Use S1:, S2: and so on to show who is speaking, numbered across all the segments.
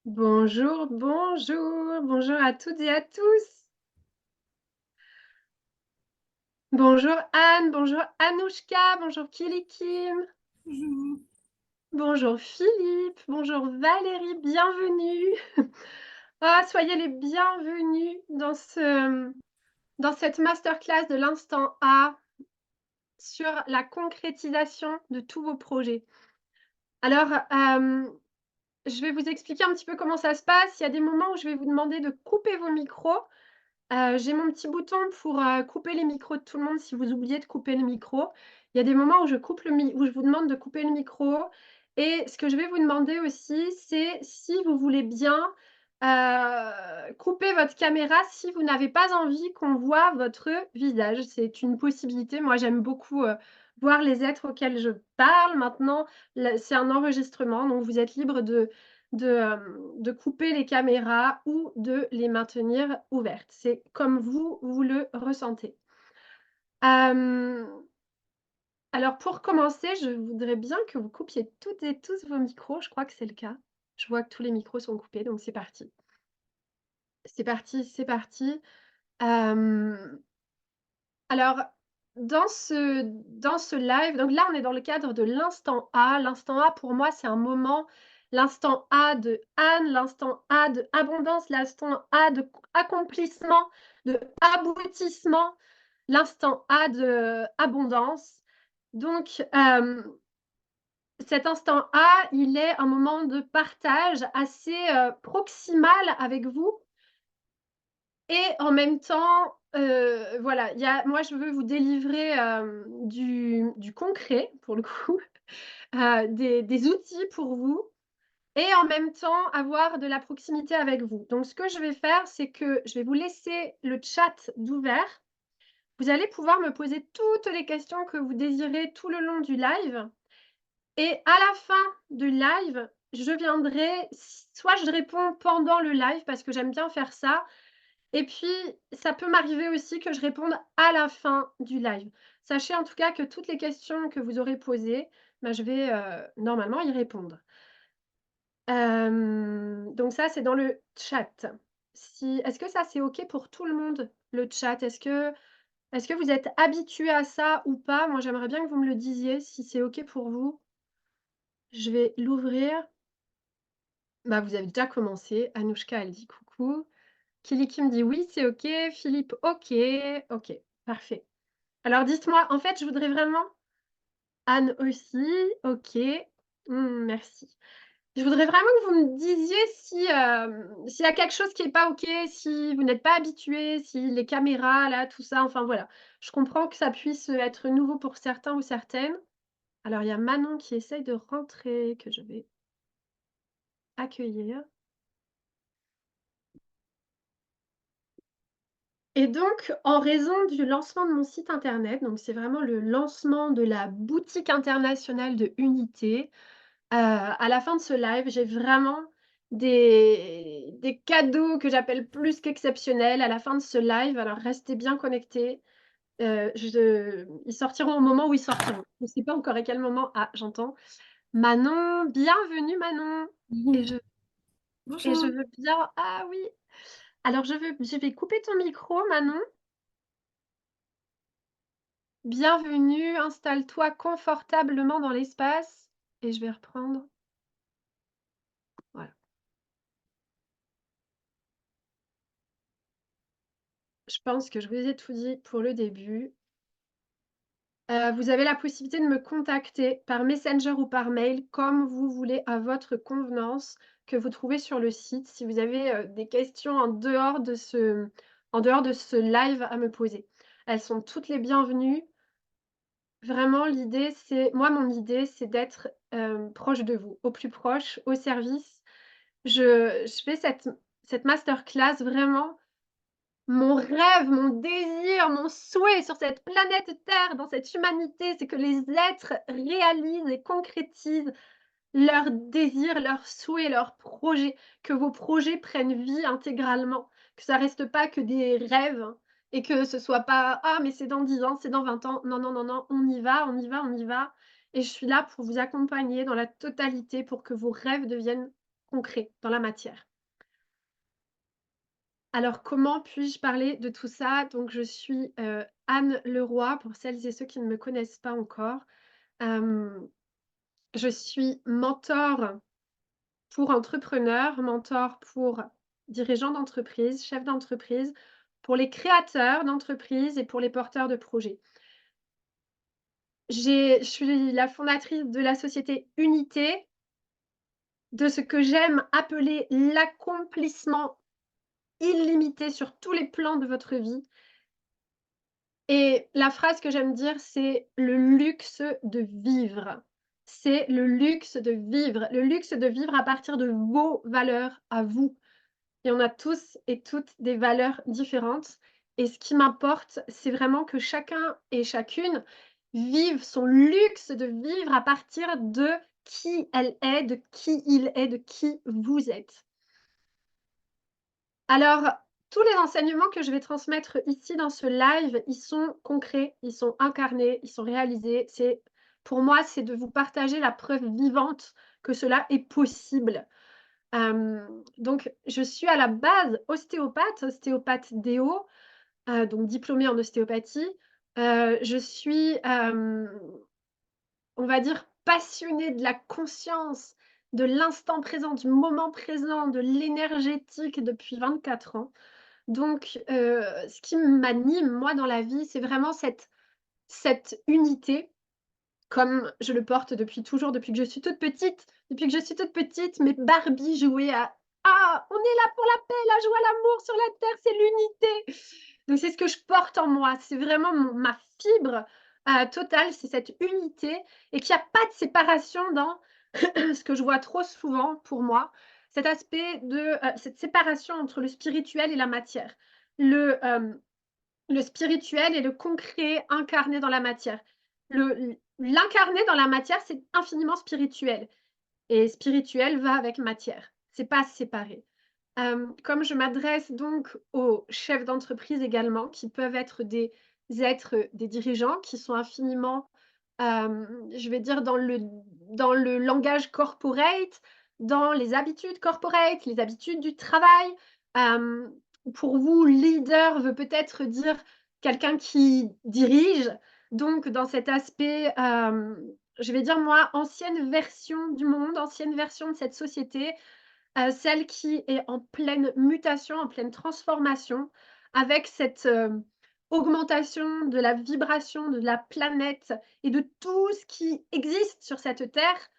S1: Bonjour, bonjour, bonjour à toutes et à tous. Bonjour Anne, bonjour Anouchka, bonjour Kilikim,
S2: Bonjour.
S1: bonjour Philippe, bonjour Valérie, bienvenue. Ah, soyez les bienvenus dans cette masterclass de l'instant A sur la concrétisation de tous vos projets. Alors, je vais vous expliquer un petit peu comment ça se passe. Il y a des moments où je vais vous demander de couper vos micros. J'ai mon petit bouton pour, couper les micros de tout le monde si vous oubliez de couper le micro. Il y a des moments où je vous demande de couper le micro et ce que je vais vous demander aussi, c'est si vous voulez bien, couper votre caméra si vous n'avez pas envie qu'on voit votre visage. C'est une possibilité. Moi, j'aime beaucoup, voir les êtres auxquels je parle. Maintenant, c'est un enregistrement, donc vous êtes libre de couper les caméras ou de les maintenir ouvertes. C'est comme vous le ressentez. Hem, alors pour commencer, je voudrais bien que vous coupiez toutes et tous vos micros. Je crois que c'est le cas. Je vois que tous les micros sont coupés, donc c'est parti. C'est parti, c'est parti. Hem, alors dans ce live, donc là, on est dans le cadre de l'instant A. L'instant A, pour moi, c'est un moment, l'instant A de Anne, l'instant A de abondance, l'instant A de accomplissement, de aboutissement, l'instant A de abondance. Donc, cet instant A, il est un moment de partage assez, proximal avec vous et en même temps, voilà, il y a moi, je veux vous délivrer, du concret pour le coup, des outils pour vous et en même temps avoir de la proximité avec vous. Donc ce que je vais faire, c'est que je vais vous laisser le chat d'ouvert. Vous allez pouvoir me poser toutes les questions que vous désirez tout le long du live et à la fin du live, je viendrai soit je réponds pendant le live parce que j'aime bien faire ça et puis, ça peut m'arriver aussi que je réponde à la fin du live. Sachez en tout cas que toutes les questions que vous aurez posées, bah, je vais, normalement y répondre. Donc ça, c'est dans le chat. Si est-ce que ça, c'est OK pour tout le monde, le chat? Est-ce que vous êtes habitués à ça ou pas? Moi, j'aimerais bien que vous me le disiez si c'est OK pour vous. Je vais l'ouvrir. Bah, vous avez déjà commencé. Anouchka, elle dit: «Coucou». Kiliki me dit: «Oui, c'est OK». Philippe: «OK». OK, parfait. Alors dites-moi, en fait, je voudrais vraiment Anne aussi, OK, merci. Je voudrais vraiment que vous me disiez si, s'il y a quelque chose qui est pas OK, si vous n'êtes pas habitués, si les caméras là, tout ça, enfin voilà. Je comprends que ça puisse, être nouveau pour certains ou certaines. Alors il y a Manon qui essaye de rentrer, que je vais accueillir. Et donc, en raison du lancement de mon site internet, donc c'est vraiment le lancement de la boutique internationale de Unité. À la fin de ce live, j'ai vraiment des cadeaux que j'appelle plus qu'exceptionnels à la fin de ce live, alors restez bien connectés. Ils sortiront au moment où ils sortiront. Je ne sais pas encore à quel moment. Ah, j'entends. Manon, bienvenue Manon et je et je
S2: Bonjour.
S1: veux bien ah oui! Alors je vais couper ton micro Manon. Bienvenue, installe-toi confortablement dans l'espace et je vais reprendre. Voilà. Je pense que je vous ai tout dit pour le début. Vous avez la possibilité de me contacter par Messenger ou par mail, comme vous voulez, à votre convenance, que vous trouvez sur le site. Si vous avez, des questions en dehors de ce live à me poser. Elles sont toutes les bienvenues. Vraiment, mon idée, c'est d'être, proche de vous, au plus proche, au service. Je fais cette masterclass vraiment mon rêve, mon désir, mon souhait sur cette planète Terre, dans cette humanité, c'est que les êtres réalisent et concrétisent leurs désirs, leurs souhaits, leurs projets, que vos projets prennent vie intégralement, que ça reste pas que des rêves et que ce soit pas: «Ah mais c'est dans 10 ans, c'est dans 20 ans». Non, non, non, non, on y va, on y va, on y va et je suis là pour vous accompagner dans la totalité pour que vos rêves deviennent concret, dans la matière. Alors comment puis-je parler de tout ça? Donc je suis, Anne Leroy pour celles et ceux qui ne me connaissent pas encore. Hem, je suis mentor pour entrepreneurs, mentor pour dirigeants d'entreprise, chefs d'entreprise, pour les créateurs d'entreprises et pour les porteurs de projets. Je suis la fondatrice de la société Unité, de ce que j'aime appeler l'accomplissement illimité sur tous les plans de votre vie. Et la phrase que j'aime dire, c'est le luxe de vivre. C'est le luxe de vivre. Le luxe de vivre à partir de vos valeurs à vous. Et on a tous et toutes des valeurs différentes. Et ce qui m'importe, c'est vraiment que chacun et chacune vive son luxe de vivre à partir de qui elle est, de qui il est, de qui vous êtes. Alors, tous les enseignements que je vais transmettre ici dans ce live, ils sont concrets, ils sont incarnés, ils sont réalisés. Pour moi, c'est de vous partager la preuve vivante que cela est possible. Donc je suis à la base ostéopathe, ostéopathe déo, donc diplômée en ostéopathie. Je suis, on va dire, passionnée de la conscience, de l'instant présent, du moment présent, de l'énergétique depuis 24 ans. Donc ce qui m'anime, moi, dans la vie, c'est vraiment cette unité, comme je le porte depuis toujours, depuis que je suis toute petite. Depuis que je suis toute petite, mes Barbie jouaient à: «Ah, on est là pour la paix, la joie, l'amour sur la terre, c'est l'unité». Donc c'est ce que je porte en moi, c'est vraiment ma fibre, totale, c'est cette unité et qu'il y a pas de séparation dans ce que je vois trop souvent pour moi, cet aspect de, cette séparation entre le spirituel et la matière. Le spirituel et le concret incarné dans la matière. L'incarné dans la matière, c'est infiniment spirituel et spirituel va avec matière. C'est pas séparé. Comme je m'adresse donc aux chefs d'entreprise également, qui peuvent être des dirigeants qui sont infiniment, je vais dire dans le langage corporate, dans les habitudes corporate, les habitudes du travail. Hem, pour vous, leader veut peut-être dire quelqu'un qui dirige, donc dans cet aspect, je vais dire moi, ancienne version du monde, ancienne version de cette société, celle qui est en pleine mutation, en pleine transformation, avec cette, augmentation de la vibration de la planète et de tout ce qui existe sur cette terre.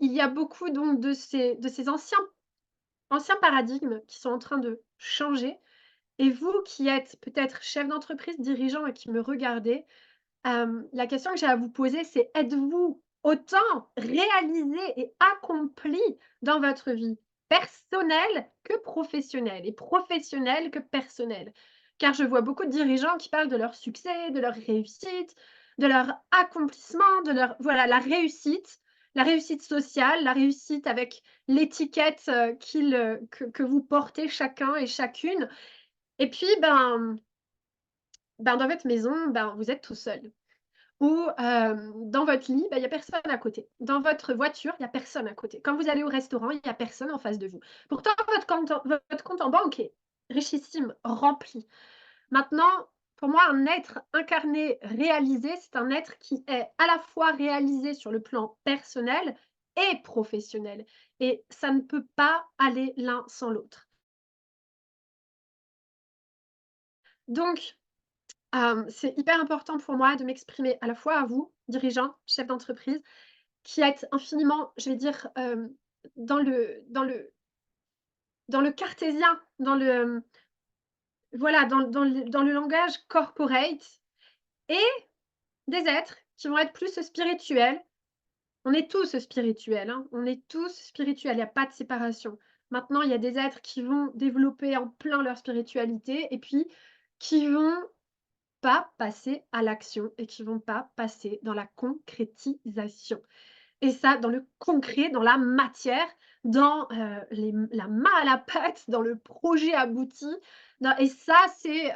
S1: Il y a beaucoup donc de ces anciens paradigmes qui sont en train de changer et vous qui êtes peut-être chef d'entreprise, dirigeant et qui me regardez, la question que j'ai à vous poser, c'est: êtes-vous autant réalisé et accompli dans votre vie personnelle que professionnelle et professionnelle que personnelle? Car je vois beaucoup de dirigeants qui parlent de leur succès, de leur réussite, de leur accomplissement, de leur voilà, la réussite sociale, la réussite avec l'étiquette, que vous portez chacun et chacune et puis, dans votre maison, vous êtes tout seul. Ou, dans votre lit, il y a personne à côté. Dans votre voiture, il y a personne à côté. Quand vous allez au restaurant, il y a personne en face de vous. Pourtant, votre compte en banque est richissime, rempli. Maintenant, pour moi, un être incarné, réalisé, c'est un être qui est à la fois réalisé sur le plan personnel et professionnel et ça ne peut pas aller l'un sans l'autre. Donc c'est hyper important pour moi de m'exprimer à la fois à vous, dirigeants, chefs d'entreprise, qui êtes infiniment, je vais dire, dans le cartésien, voilà, dans le langage corporate et des êtres qui vont être plus spirituels. On est tous spirituels, hein, on est tous spirituels, il y a pas de séparation. Maintenant, il y a des êtres qui vont développer en plein leur spiritualité et puis qui vont pas passer à l'action et qui vont pas passer dans la concrétisation. Et ça, dans le concret, dans la matière, dans, la main à la pâte, dans le projet abouti, et ça, c'est,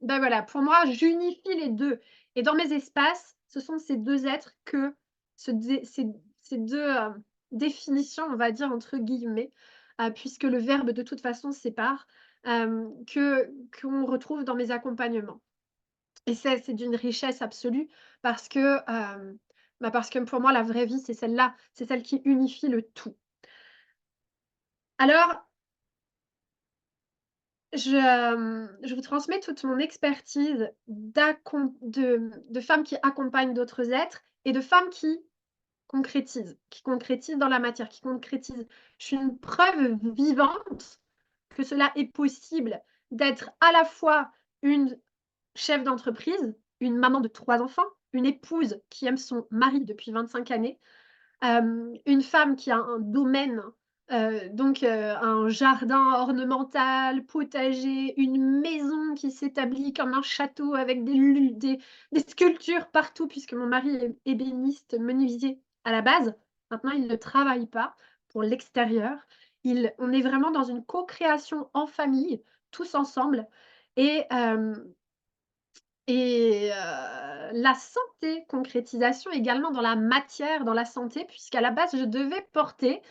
S1: voilà, pour moi, j'unifie les 2. Et dans mes espaces, ce sont ces 2 êtres que ce dé ces 2, définition, on va dire, entre guillemets, puisque le verbe de toute façon sépare, que qu'on retrouve dans mes accompagnements. Et c'est d'une richesse absolue parce que, parce que pour moi la vraie vie, c'est celle-là, c'est celle qui unifie le tout. Alors je vous transmets toute mon expertise de femmes qui accompagnent d'autres êtres et de femmes qui concrétisent dans la matière, qui concrétisent. Je suis une preuve vivante que cela est possible d'être à la fois une chef d'entreprise, une maman de 3 enfants, une épouse qui aime son mari depuis 25 années, une femme qui a un domaine, un jardin ornemental, potager, une maison qui s'établit comme un château avec des sculptures partout puisque mon mari est ébéniste, menuisier à la base. Maintenant, il ne travaille pas pour l'extérieur. Il On est vraiment dans une co-création en famille, tous ensemble et hem la santé, concrétisation également dans la matière, dans la santé, puisqu'à la base, je devais porter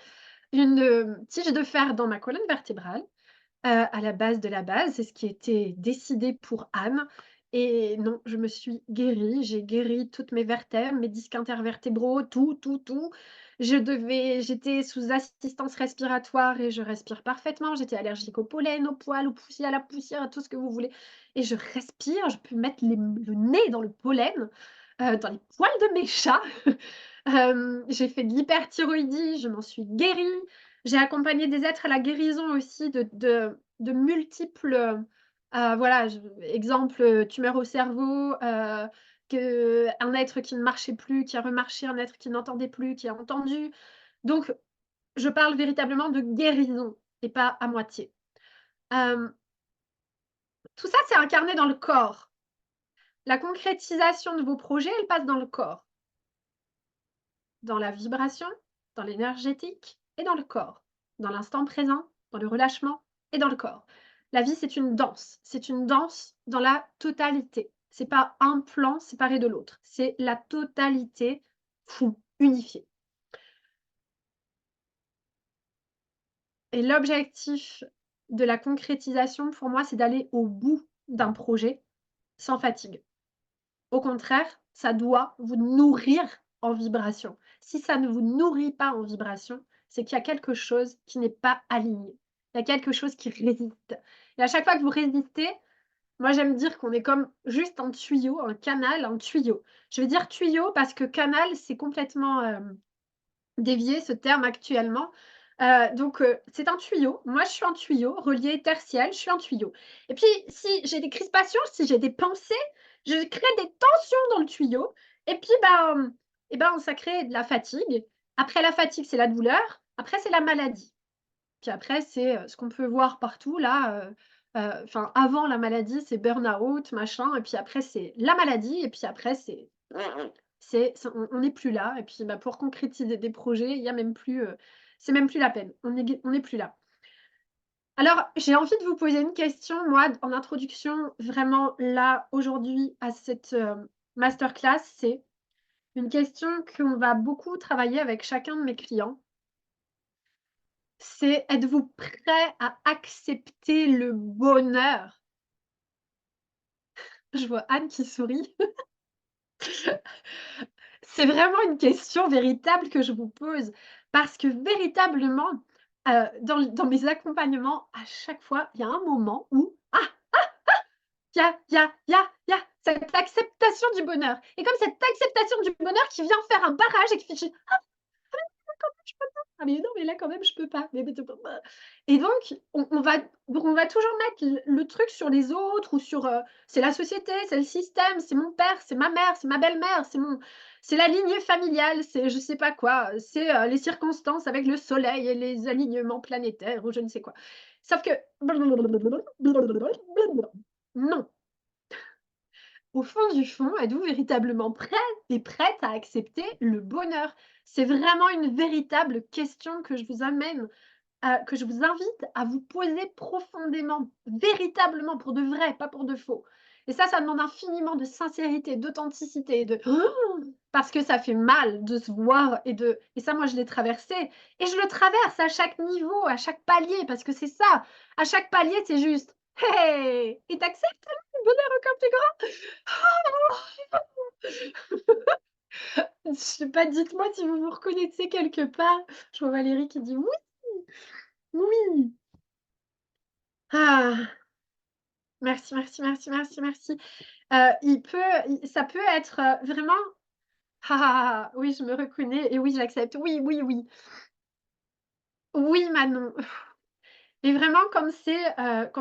S1: une, tige de fer dans ma colonne vertébrale. À la base de la base, c'est ce qui était décidé pour Anne et non, je me suis guérie. J'ai guéri toutes mes vertèbres, mes disques intervertébraux, tout, tout, tout. J'étais sous assistance respiratoire et je respire parfaitement. J'étais allergique au pollen, aux poils, aux poussières, à la poussière, à tout ce que vous voulez et je respire, je peux mettre le nez dans le pollen, dans les poils de mes chats. J'ai fait de l'hyperthyroïdie, je m'en suis guérie. J'ai accompagné des êtres à la guérison aussi de multiples, voilà, exemple, tumeur au cerveau, un être qui ne marchait plus, qui a remarché, un être qui n'entendait plus, qui a entendu. Donc je parle véritablement de guérison et pas à moitié. Hem, Tout ça, c'est incarné dans le corps. La concrétisation de vos projets, elle passe dans le corps, dans la vibration, dans l'énergétique et dans le corps, dans l'instant présent, dans le relâchement et dans le corps. La vie, c'est une danse dans la totalité. C'est pas un plan séparé de l'autre, c'est la totalité, fou, unifiée. Et l'objectif de la concrétisation, pour moi, c'est d'aller au bout d'un projet sans fatigue. Au contraire, ça doit vous nourrir en vibration. Si ça ne vous nourrit pas en vibration, c'est qu'il y a quelque chose qui n'est pas aligné. Il y a quelque chose qui résiste. Et à chaque fois que vous résistez, moi j'aime dire qu'on est comme juste un tuyau, un canal, un tuyau. Je vais dire tuyau parce que canal, c'est complètement, dévié ce terme actuellement. C'est un tuyau. Moi, je suis un tuyau relié terre-ciel, je suis un tuyau. Et puis, si j'ai des crispations, si j'ai des pensées, je crée des tensions dans le tuyau et puis, ça crée de la fatigue. Après la fatigue, c'est la douleur. Après, c'est la maladie. Puis après, c'est, ce qu'on peut voir partout là, enfin, avant la maladie, c'est burn-out, machin et puis après, c'est la maladie et puis après, c'est on n'est plus là et puis, pour concrétiser des projets, il y a même plus, c'est même plus la peine. On n'est plus là. Alors, j'ai envie de vous poser une question, moi, en introduction, vraiment là, aujourd'hui, à cette, masterclass. C'est une question qu'on va beaucoup travailler avec chacun de mes clients. C'est: êtes-vous prêt à accepter le bonheur? Je vois Anne qui sourit. C'est vraiment une question véritable que je vous pose parce que véritablement, dans mes accompagnements, à chaque fois, il y a un moment où, il y a cette acceptation du bonheur et comme cette acceptation du bonheur qui vient faire un barrage et qui fait: «Ah mais non, mais là quand même je peux pas, mais et donc on va toujours mettre le truc sur les autres ou sur, c'est la société, c'est le système, c'est mon père, c'est ma mère, c'est ma belle-mère, c'est la lignée familiale, c'est je sais pas quoi, c'est, les circonstances avec le soleil et les alignements planétaires ou je ne sais quoi. Sauf que non, au fond du fond, êtes-vous véritablement prêt et prête à accepter le bonheur? C'est vraiment une véritable question que je vous amène que je vous invite à vous poser profondément, véritablement, pour de vrai, pas pour de faux. Et ça demande infiniment de sincérité, d'authenticité, de parce que ça fait mal de se voir et ça, moi, je l'ai traversé et je le traverse à chaque niveau, à chaque palier parce que c'est ça. À chaque palier, c'est juste: «Hey! Et tu acceptes le bonheur encore plus grand?» Je sais pas, dites-moi si vous vous reconnaissez quelque part. Je vois Valérie qui dit: «Oui, oui!» Ah! Merci, merci, merci, merci, merci. Il peut ça peut être, vraiment ah, ah, ah, oui, je me reconnais et oui, j'accepte. Oui, oui, oui. Oui, Manon. Et vraiment quand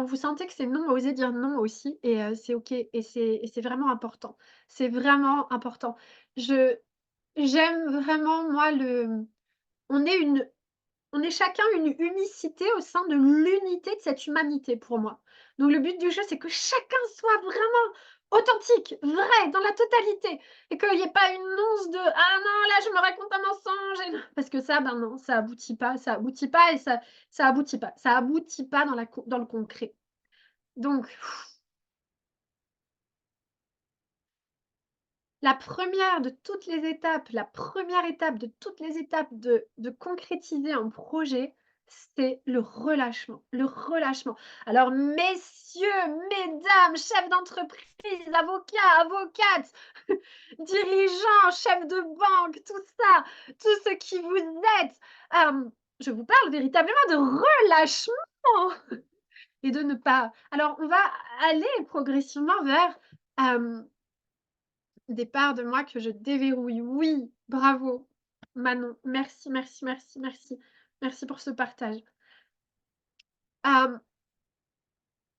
S1: vous sentez que c'est non, osez dire non aussi et c'est OK et c'est vraiment important. C'est vraiment important. Je j'aime vraiment moi le on est une on est chacun une unicité au sein de l'unité de cette humanité pour moi. Donc le but du jeu, c'est que chacun soit vraiment authentique, vrai, dans la totalité et qu'il y ait pas une once de: «Ah non, là, je me raconte un mensonge et» parce que ça, ben non, ça aboutit pas et ça aboutit pas. Ça aboutit pas dans le concret. Donc la première étape de toutes les étapes de concrétiser un projet, c'est le relâchement, le relâchement. Alors messieurs, mesdames, chefs d'entreprise, avocats, avocates, dirigeants, chefs de banque, tout ça, tous ceux qui vous êtes, je vous parle véritablement de relâchement et de ne pas alors on va aller progressivement vers, hem des parts de moi que je déverrouille. Oui, bravo Manon. Merci, merci, merci, merci. Merci pour ce partage. Hem,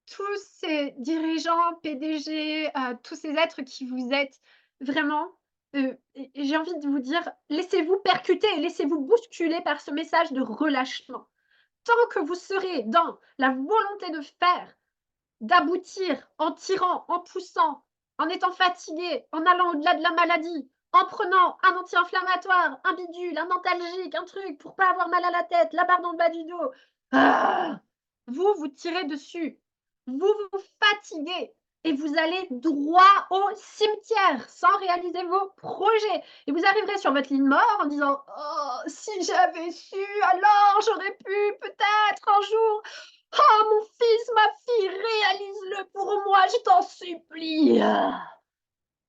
S1: tous ces dirigeants, PDG, tous ces êtres qui vous êtes, vraiment, et j'ai envie de vous dire, laissez-vous percuter et laissez-vous bousculer par ce message de relâchement. Tant que vous serez dans la volonté de faire, d'aboutir en tirant, en poussant, en étant fatigué, en allant au-delà de la maladie, en prenant un anti-inflammatoire, un bidule, un antalgique, un truc pour pas avoir mal à la tête, la barre dans le bas du dos. Ah! Vous, vous tirez dessus. Vous vous fatiguez et vous allez droit au cimetière sans réaliser vos projets et vous arriverez sur votre lit de mort en disant: «Oh, si j'avais su, alors j'aurais pu peut-être un jour oh mon fils, ma fille, réalise-le pour moi, je t'en supplie.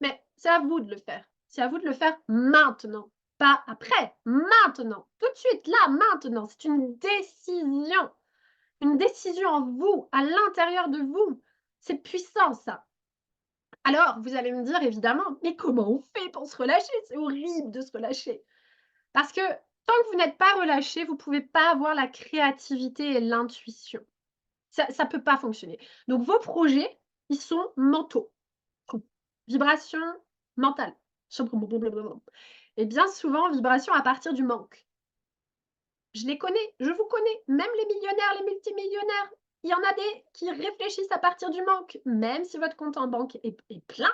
S1: Mais c'est à vous de le faire. C'est à vous de le faire maintenant, pas après, maintenant, tout de suite, là, maintenant. C'est une décision en vous, à l'intérieur de vous. C'est puissant ça. Alors, vous allez me dire évidemment, mais comment on fait pour se relâcher? C'est horrible de se relâcher. Parce que tant que vous n'êtes pas relâché, vous ne pouvez pas avoir la créativité et l'intuition. Ça peut pas fonctionner. Donc vos projets, ils sont mentaux. Vibration mentale. Et bien souvent, vibration à partir du manque. Je les connais, je vous connais, même les millionnaires, les multimillionnaires, il y en a des qui réfléchissent à partir du manque. Même si votre compte en banque est plein,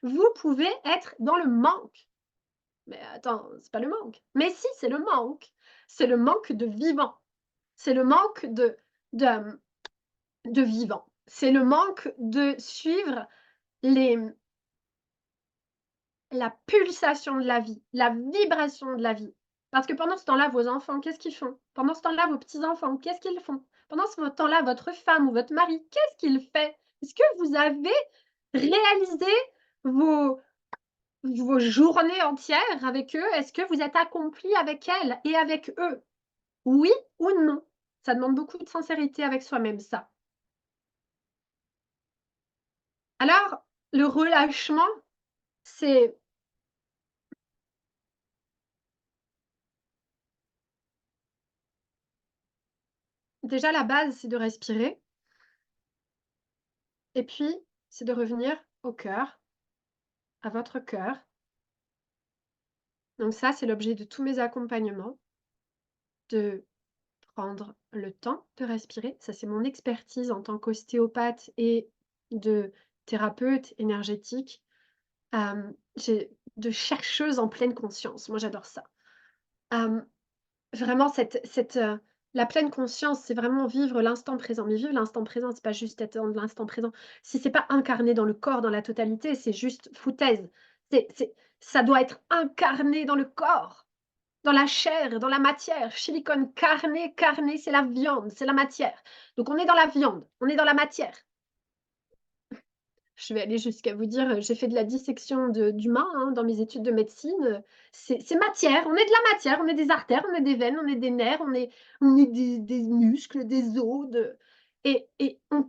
S1: vous pouvez être dans le manque. Mais attends, c'est pas le manque. Mais si, c'est le manque. C'est le manque de vivant. C'est le manque de de vivant. C'est le manque de suivre les la pulsation de la vie, la vibration de la vie. Parce que pendant ce temps-là, vos enfants, qu'est-ce qu'ils font? Pendant ce temps-là, vos petits-enfants, qu'est-ce qu'ils font? Pendant ce temps-là, votre femme ou votre mari, qu'est-ce qu'il fait? Est-ce que vous avez réalisé vos vos journées entières avec eux? Est-ce que vous êtes accompli avec elles et avec eux? Oui ou non? Ça demande beaucoup de sincérité avec soi-même, ça. Alors, le relâchement, c'est déjà la base, c'est de respirer et puis c'est de revenir au cœur, à votre cœur. Donc ça, c'est l'objet de tous mes accompagnements, de prendre le temps de respirer. Ça, c'est mon expertise en tant qu'ostéopathe et de thérapeute énergétique, j'ai de chercheuse en pleine conscience. Moi, j'adore ça. Hem, vraiment la pleine conscience, c'est vraiment vivre l'instant présent. Mais vivre l'instant présent, c'est pas juste être dans l'instant présent. Si c'est pas incarné dans le corps, dans la totalité, c'est juste foutaise. C'est Ça doit être incarné dans le corps, dans la chair, dans la matière. Silicone, carné, c'est la viande, c'est la matière. Donc on est dans la viande, on est dans la matière. Je vais aller jusqu'à vous dire, j'ai fait de la dissection d'humains, hein, dans mes études de médecine, c'est matière, on est de la matière, on est des artères, on est des veines, on est des nerfs, on est des muscles, des os, et on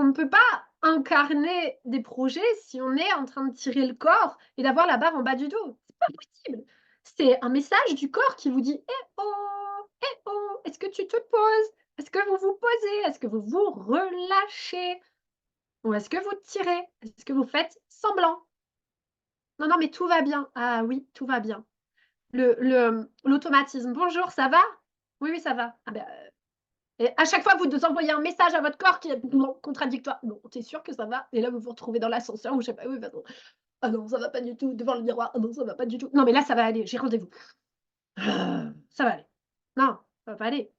S1: ne peut pas incarner des projets si on est en train de tirer le corps et d'avoir la barre en bas du dos. C'est pas possible. C'est un message du corps qui vous dit: «Eh oh! Eh oh! Est-ce que tu te poses? Est-ce que vous vous posez? Est-ce que vous vous relâchez?» Ou est-ce que vous tirez? Est-ce que vous faites semblant? Non, non, mais tout va bien. Ah oui, tout va bien. L'automatisme: «Bonjour, ça va?» «Oui, oui, ça va». Ah bah, et à chaque fois, vous envoyez un message à votre corps qui est non, contradictoire. «Bon, tu es sûr que ça va?» Et là, vous vous retrouvez dans l'ascenseur ou je sais pas où, bah non. «Ah non, ça va pas du tout», devant le miroir. «Ah non, ça va pas du tout». «Non, mais là, ça va aller, j'ai rendez-vous». Ça va aller. Non, ça va pas aller.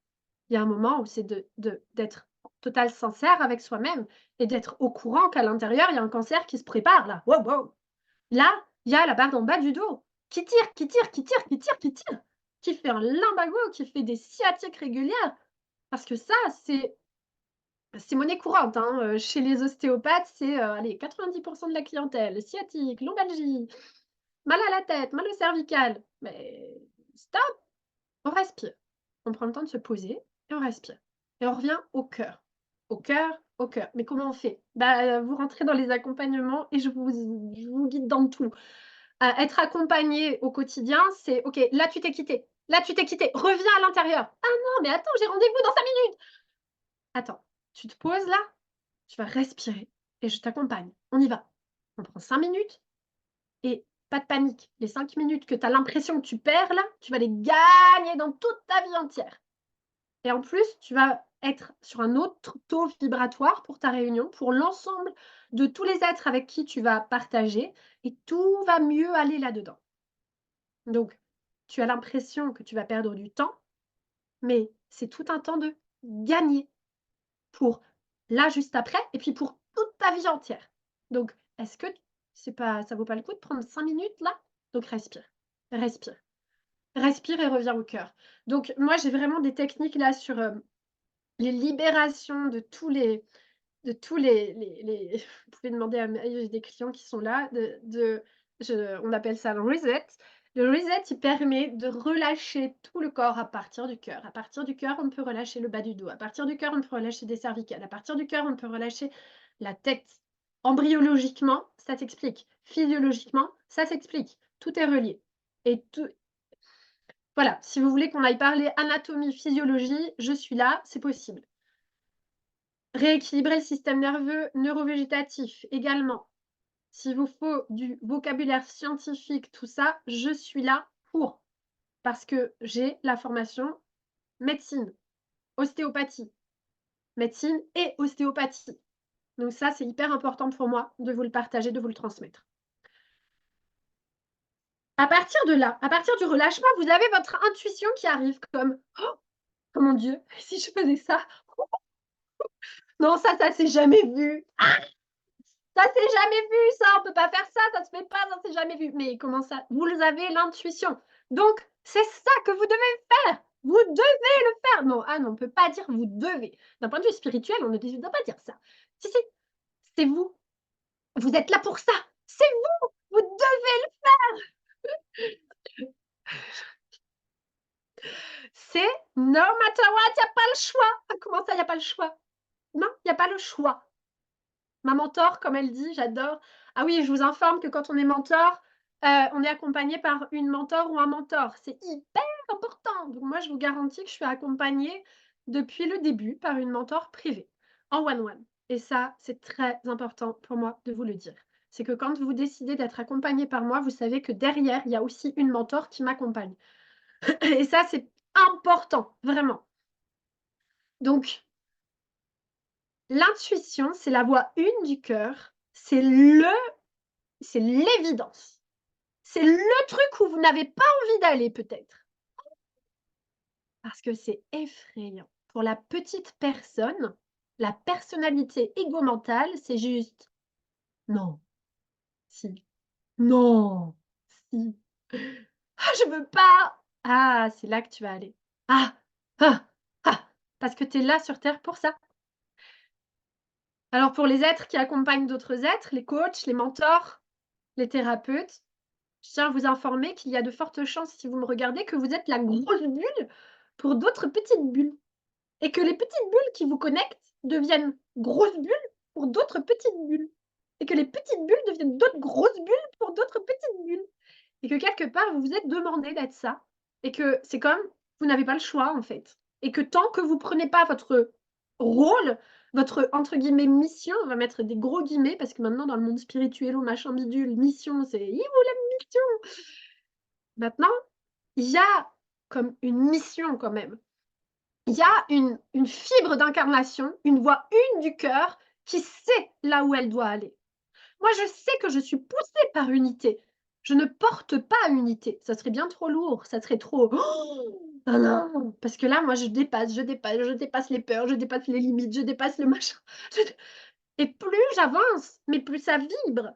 S1: Il y a un moment où c'est d'être en totale sincère avec soi-même et d'être au courant qu'à l'intérieur, il y a un cancer qui se prépare là. Wow, wow. Là, il y a la barre d'en bas du dos qui tire, qui tire, qui tire, qui tire, qui tire, qui fait un lumbago, qui fait des sciatiques régulières. Parce que ça, c'est monnaie courante, hein, chez les ostéopathes, c'est, allez 90 de la clientèle, sciatique, lombalgie, mal à la tête, mal au cervical. Mais stop, on respire. On prend le temps de se poser et on respire et on revient au cœur. Au cœur, au cœur. Mais comment on fait? Bah, vous rentrez dans les accompagnements et je vous guide dans tout. Être accompagné au quotidien, c'est: «OK, là tu t'es quitté, là tu t'es quitté, reviens à l'intérieur». «Ah non, mais attends, j'ai rendez-vous dans 5 minutes». «Attends, tu te poses là, tu vas respirer et je t'accompagne. On y va». On prend 5 minutes et pas de panique. Les 5 minutes que tu as l'impression que tu perds là, tu vas les gagner dans toute ta vie entière. Et en plus, tu vas être sur un autre taux vibratoire pour ta réunion, pour l'ensemble de tous les êtres avec qui tu vas partager et tout va mieux aller là-dedans. Donc, tu as l'impression que tu vas perdre du temps, mais c'est tout un temps de gagner pour là, juste après et puis pour toute ta vie entière. Donc, est-ce que c'est pas ça vaut pas le coup de prendre 5 minutes là? Donc respire, respire, respire et reviens au cœur. Donc moi, j'ai vraiment des techniques là sur, les libérations de tous les vous pouvez demander à mes j'ai des clients qui sont là, on appelle ça le reset. Le reset, il permet de relâcher tout le corps à partir du cœur. À partir du cœur, on peut relâcher le bas du dos. À partir du cœur, on peut relâcher des cervicales. À partir du cœur, on peut relâcher la tête. Embryologiquement, ça s'explique. Physiologiquement, ça s'explique. Tout est relié et tout voilà, si vous voulez qu'on aille parler anatomie, physiologie, je suis là, c'est possible. Rééquilibrer le système nerveux neurovégétatif également. S'il vous faut du vocabulaire scientifique, tout ça, je suis là pour. Parce que j'ai la formation médecine, ostéopathie. Médecine et ostéopathie. Donc ça, c'est hyper important pour moi de vous le partager, de vous le transmettre. À partir de là, à partir du relâchement, vous avez votre intuition qui arrive comme: «Oh! Oh mon Dieu, si je faisais ça? Non, ça s'est jamais vu. Ça s'est jamais vu ça, on peut pas faire ça, ça se fait pas, ça s'est jamais vu». Mais comment ça? Vous avez l'intuition. Donc c'est ça que vous devez faire. Vous devez le faire. Non, ah non, on peut pas dire vous devez. D'un point de vue spirituel, on ne doit pas dire ça. Si, si, c'est vous. Vous êtes là pour ça. C'est vous. Vous devez le c'est no matter what, il y a pas le choix. Ah comment ça, il y a pas le choix? Non, il y a pas le choix. Ma mentor, comme elle dit, j'adore. Ah oui, je vous informe que quand on est mentor, on est accompagné par une mentor ou un mentor. C'est hyper important. Donc moi, je vous garantis que je suis accompagnée depuis le début par une mentor privée, en one one. Et ça, c'est très important pour moi de vous le dire. C'est que quand vous décidez d'être accompagné par moi, vous savez que derrière, il y a aussi une mentor qui m'accompagne. Et ça, c'est important, vraiment. Donc l'intuition, c'est la voix une du cœur, c'est l'évidence. C'est le truc où vous n'avez pas envie d'aller peut-être, parce que c'est effrayant. Pour la petite personne, la personnalité égo-mentale, c'est juste: «Non, si, non». merci. Ah, je veux pas! Ah, c'est là que tu vas aller. Ah! Ah! Ah! Parce que tu es là sur terre pour ça. Alors pour les êtres qui accompagnent d'autres êtres, les coachs, les mentors, les thérapeutes, je tiens à vous informer qu'il y a de fortes chances, si vous me regardez, que vous êtes la grosse bulle pour d'autres petites bulles et que les petites bulles qui vous connectent deviennent grosses bulles pour d'autres petites bulles et que les petites bulles deviennent d'autres grosses bulles pour d'autres petites bulles et que quelque part, vous vous êtes demandé d'être ça et que c'est comme vous n'avez pas le choix, en fait et que tant que vous prenez pas votre rôle, votre, entre guillemets, «mission», on va mettre des gros guillemets parce que maintenant dans le monde spirituel, machin bidule, mission, c'est: «Il vous la mission!» Maintenant, il y a comme une mission quand même. Il y a une fibre d'incarnation, une voix une du cœur qui sait là où elle doit aller. Moi, je sais que je suis poussée par unité. Je ne porte pas unité. Ça serait bien trop lourd, ça serait trop ah non! Parce que là, moi, je dépasse les peurs, je dépasse les limites, je dépasse le machin. Je et plus j'avance, mais plus ça vibre,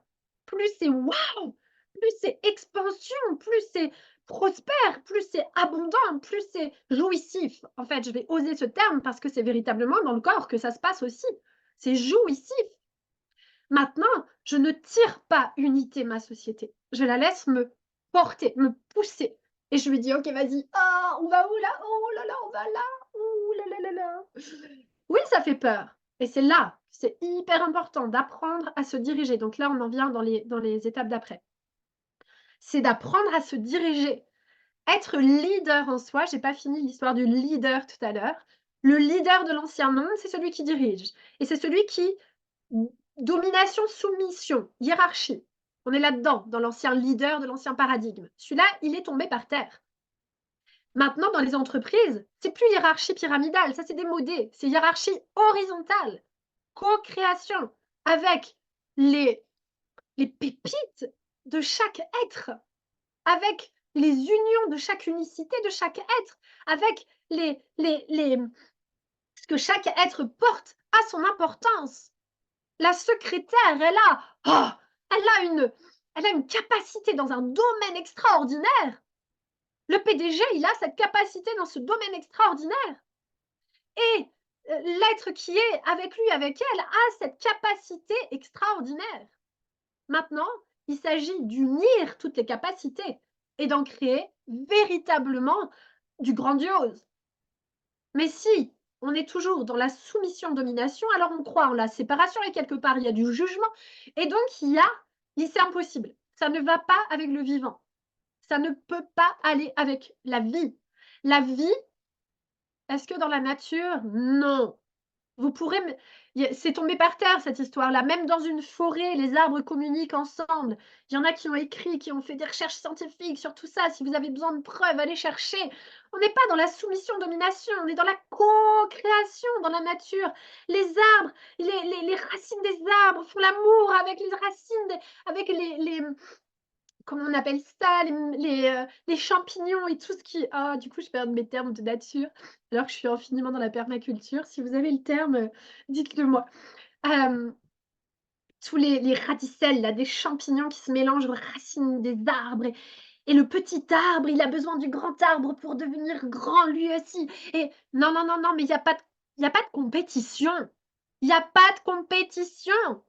S1: plus c'est waouh! Plus c'est expansion, plus c'est prospère, plus c'est abondant, plus c'est jouissif. En fait, je vais oser ce terme parce que c'est véritablement dans le corps que ça se passe aussi. C'est jouissif. Maintenant, je ne tire pas unité ma société. Je la laisse me porter, me pousser et je lui dis: «OK, vas-y. Ah, on va où là? Oh là là, on va là. Ouh là là là là». Oui, ça fait peur et c'est là, c'est hyper important d'apprendre à se diriger. Donc là, on en vient dans les étapes d'après. C'est d'apprendre à se diriger. Être leader en soi, j'ai pas fini l'histoire du leader tout à l'heure. Le leader de l'ancien monde, c'est celui qui dirige et c'est celui qui domination, soumission, hiérarchie. On est là-dedans, dans l'ancien leader de l'ancien paradigme. Celui-là, il est tombé par terre. Maintenant, dans les entreprises, c'est plus hiérarchie pyramidale, ça c'est démodé, c'est hiérarchie horizontale, co-création avec les les pépites de chaque être, avec les unions de chaque unicité de chaque être, avec les ce que chaque être porte a son importance. La secrétaire, elle a une capacité dans un domaine extraordinaire. Le PDG, il a cette capacité dans ce domaine extraordinaire et l'être qui est avec lui, avec elle, a cette capacité extraordinaire. Maintenant, il s'agit d'unir toutes les capacités et d'en créer véritablement du grandiose. Mais si on est toujours dans la soumission-domination, alors on croit en la séparation et quelque part, il y a du jugement et donc c'est impossible. Ça ne va pas avec le vivant. Ça ne peut pas aller avec la vie. La vie, est-ce que dans la nature? Non. Vous pourrez me y a c'est tombé par terre cette histoire-là. Même dans une forêt, les arbres communiquent ensemble. Il y en a qui ont écrit, qui ont fait des recherches scientifiques sur tout ça. Si vous avez besoin de preuves, allez chercher. On n'est pas dans la soumission-domination, on est dans la co-création dans la nature. Les arbres, les racines des arbres font l'amour avec les racines des avec les comment on appelle ça? Les champignons et tout ce qui ah, du coup, je perds mes termes de nature, alors que je suis infiniment dans la permaculture. Si vous avez le terme, dites-le moi. Hem, tous les radicelles là, des champignons qui se mélangent aux racines des arbres et le petit arbre, il a besoin du grand arbre pour devenir grand lui aussi et non, non, non, non, mais il y a pas de compétition. Il y a pas de compétition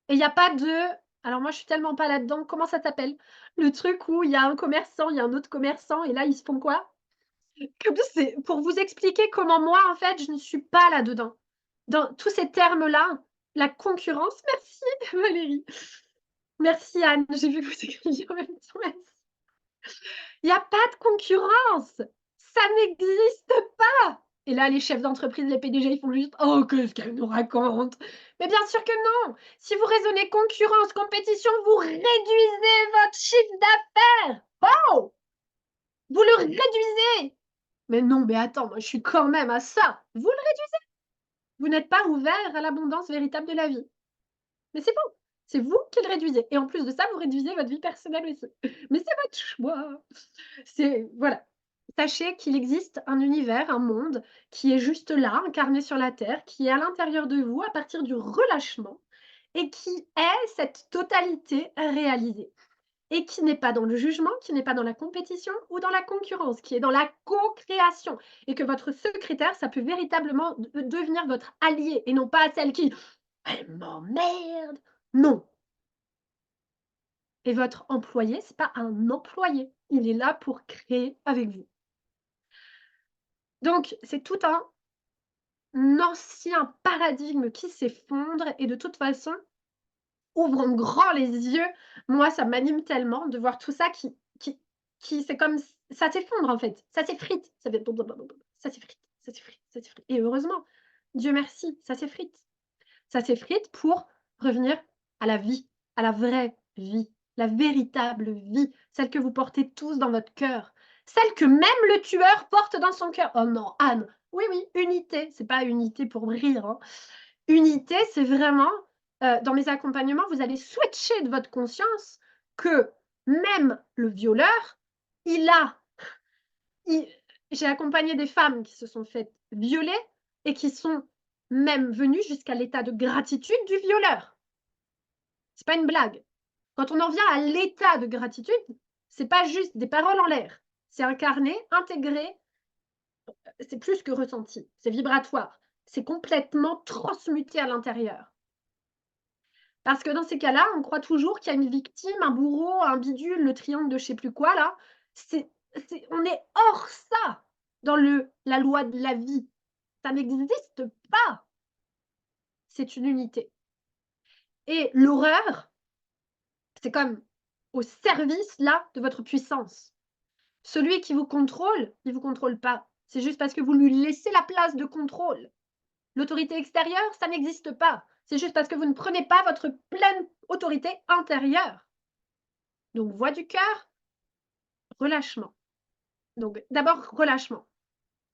S1: et il y a pas de alors moi, je suis tellement pas là-dedans, comment ça s'appelle? Le truc où il y a un commerçant, il y a un autre commerçant et là, ils se font quoi? Comme c'est pour vous expliquer comment moi, en fait, je ne suis pas là-dedans. Dans tous ces termes-là, la concurrence merci Valérie. Merci Anne, j'ai vu que vous écriviez en même temps, merci. Il y a pas de concurrence! Ça n'existe pas! Et là, les chefs d'entreprise, les PDG, ils font juste: «Oh, qu'est-ce qu'elle nous raconte?» Mais bien sûr que non! Si vous raisonnez concurrence, compétition, vous réduisez votre chiffre d'affaires! Oh! Vous le réduisez! Mais non, mais attends, moi je suis quand même à ça! Vous le réduisez! Vous n'êtes pas ouvert à l'abondance véritable de la vie. Mais c'est vous! C'est vous qui le réduisez et en plus de ça, vous réduisez votre vie personnelle aussi. Mais c'est votre choix! C'est voilà. Sachez qu'il existe un univers, un monde qui est juste là, incarné sur la terre, qui est à l'intérieur de vous à partir du relâchement et qui est cette totalité réalisée et qui n'est pas dans le jugement, qui n'est pas dans la compétition ou dans la concurrence, qui est dans la co-création et que votre secrétaire, ça peut véritablement devenir votre allié et non pas celle qui: «Elle m'emmerde!» Non. Et votre employé, c'est pas un employé, il est là pour créer avec vous. Donc c'est tout un ancien paradigme qui s'effondre et de toute façon, ouvrons grand les yeux. Moi, ça m'anime tellement de voir tout ça qui c'est comme ça s'effondre en fait, ça s'effrite, ça fait ça s'effrite, ça s'effrite, ça s'effrite et heureusement, Dieu merci, ça s'effrite. Ça s'effrite pour revenir à la vie, à la vraie vie, la véritable vie, celle que vous portez tous dans votre cœur, celle que même le tueur porte dans son cœur. Oh non, Anne, oui, oui, unité, c'est pas unité pour rire, hein. Unité, c'est vraiment, dans mes accompagnements, vous allez switcher de votre conscience que même le violeur, il a il j'ai accompagné des femmes qui se sont faites violer et qui sont même venues jusqu'à l'état de gratitude du violeur. C'est pas une blague. Quand on en vient à l'état de gratitude, c'est pas juste des paroles en l'air. C'est incarné, intégré, c'est plus que ressenti, c'est vibratoire. C'est complètement transmuté à l'intérieur. Parce que dans ces cas-là, on croit toujours qu'il y a une victime, un bourreau, un bidule, le triangle de je sais plus quoi là. C'est on est hors ça dans la loi de la vie. Ça n'existe pas. C'est une unité et l'horreur, c'est comme au service là de votre puissance. Celui qui vous contrôle, il vous contrôle pas. C'est juste parce que vous lui laissez la place de contrôle. L'autorité extérieure, ça n'existe pas. C'est juste parce que vous ne prenez pas votre pleine autorité intérieure. Donc voix du cœur, relâchement. Donc d'abord relâchement,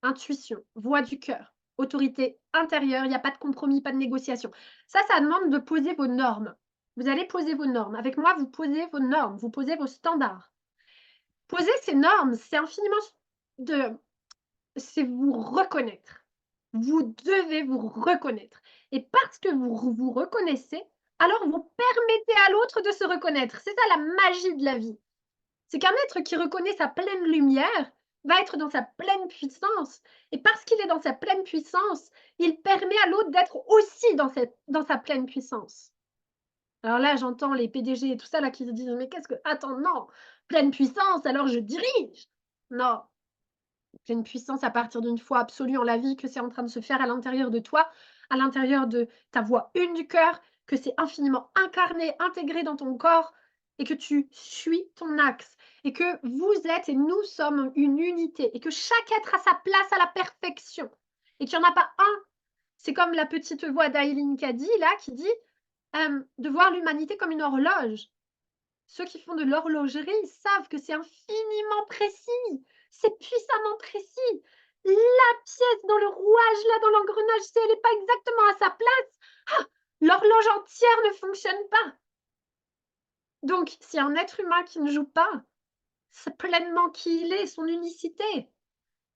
S1: intuition, voix du cœur, autorité intérieure, il y a pas de compromis, pas de négociation. Ça demande de poser vos normes. Vous allez poser vos normes. Avec moi, vous posez vos normes, vous posez vos standards. Poser ces normes, c'est infiniment de c'est vous reconnaître. Vous devez vous reconnaître et parce que vous vous reconnaissez, alors vous permettez à l'autre de se reconnaître. C'est ça la magie de la vie. C'est qu'un être qui reconnaît sa pleine lumière va être dans sa pleine puissance et parce qu'il est dans sa pleine puissance, il permet à l'autre d'être aussi dans sa pleine puissance. Alors là, j'entends les PDG et tout ça là qui se disent: «Mais qu'est-ce que attends, non, pleine puissance, alors je dirige!» Non, pleine puissance à partir d'une foi absolue en la vie, que c'est en train de se faire à l'intérieur de toi, à l'intérieur de ta voix une du cœur, que c'est infiniment incarné, intégré dans ton corps et que tu suis ton axe et que vous êtes et nous sommes une unité et que chaque être a sa place à la perfection et qu'il y en a pas un. C'est comme la petite voix d'Aïline Cady là qui dit, de voir l'humanité comme une horloge. Ceux qui font de l'horlogerie savent que c'est infiniment précis, c'est puissamment précis. La pièce dans le rouage, là, dans l'engrenage, si elle est pas exactement à sa place, ah! L'horloge entière ne fonctionne pas. Donc, s'il y a un être humain qui ne joue pas, c'est pleinement qui il est, son unicité,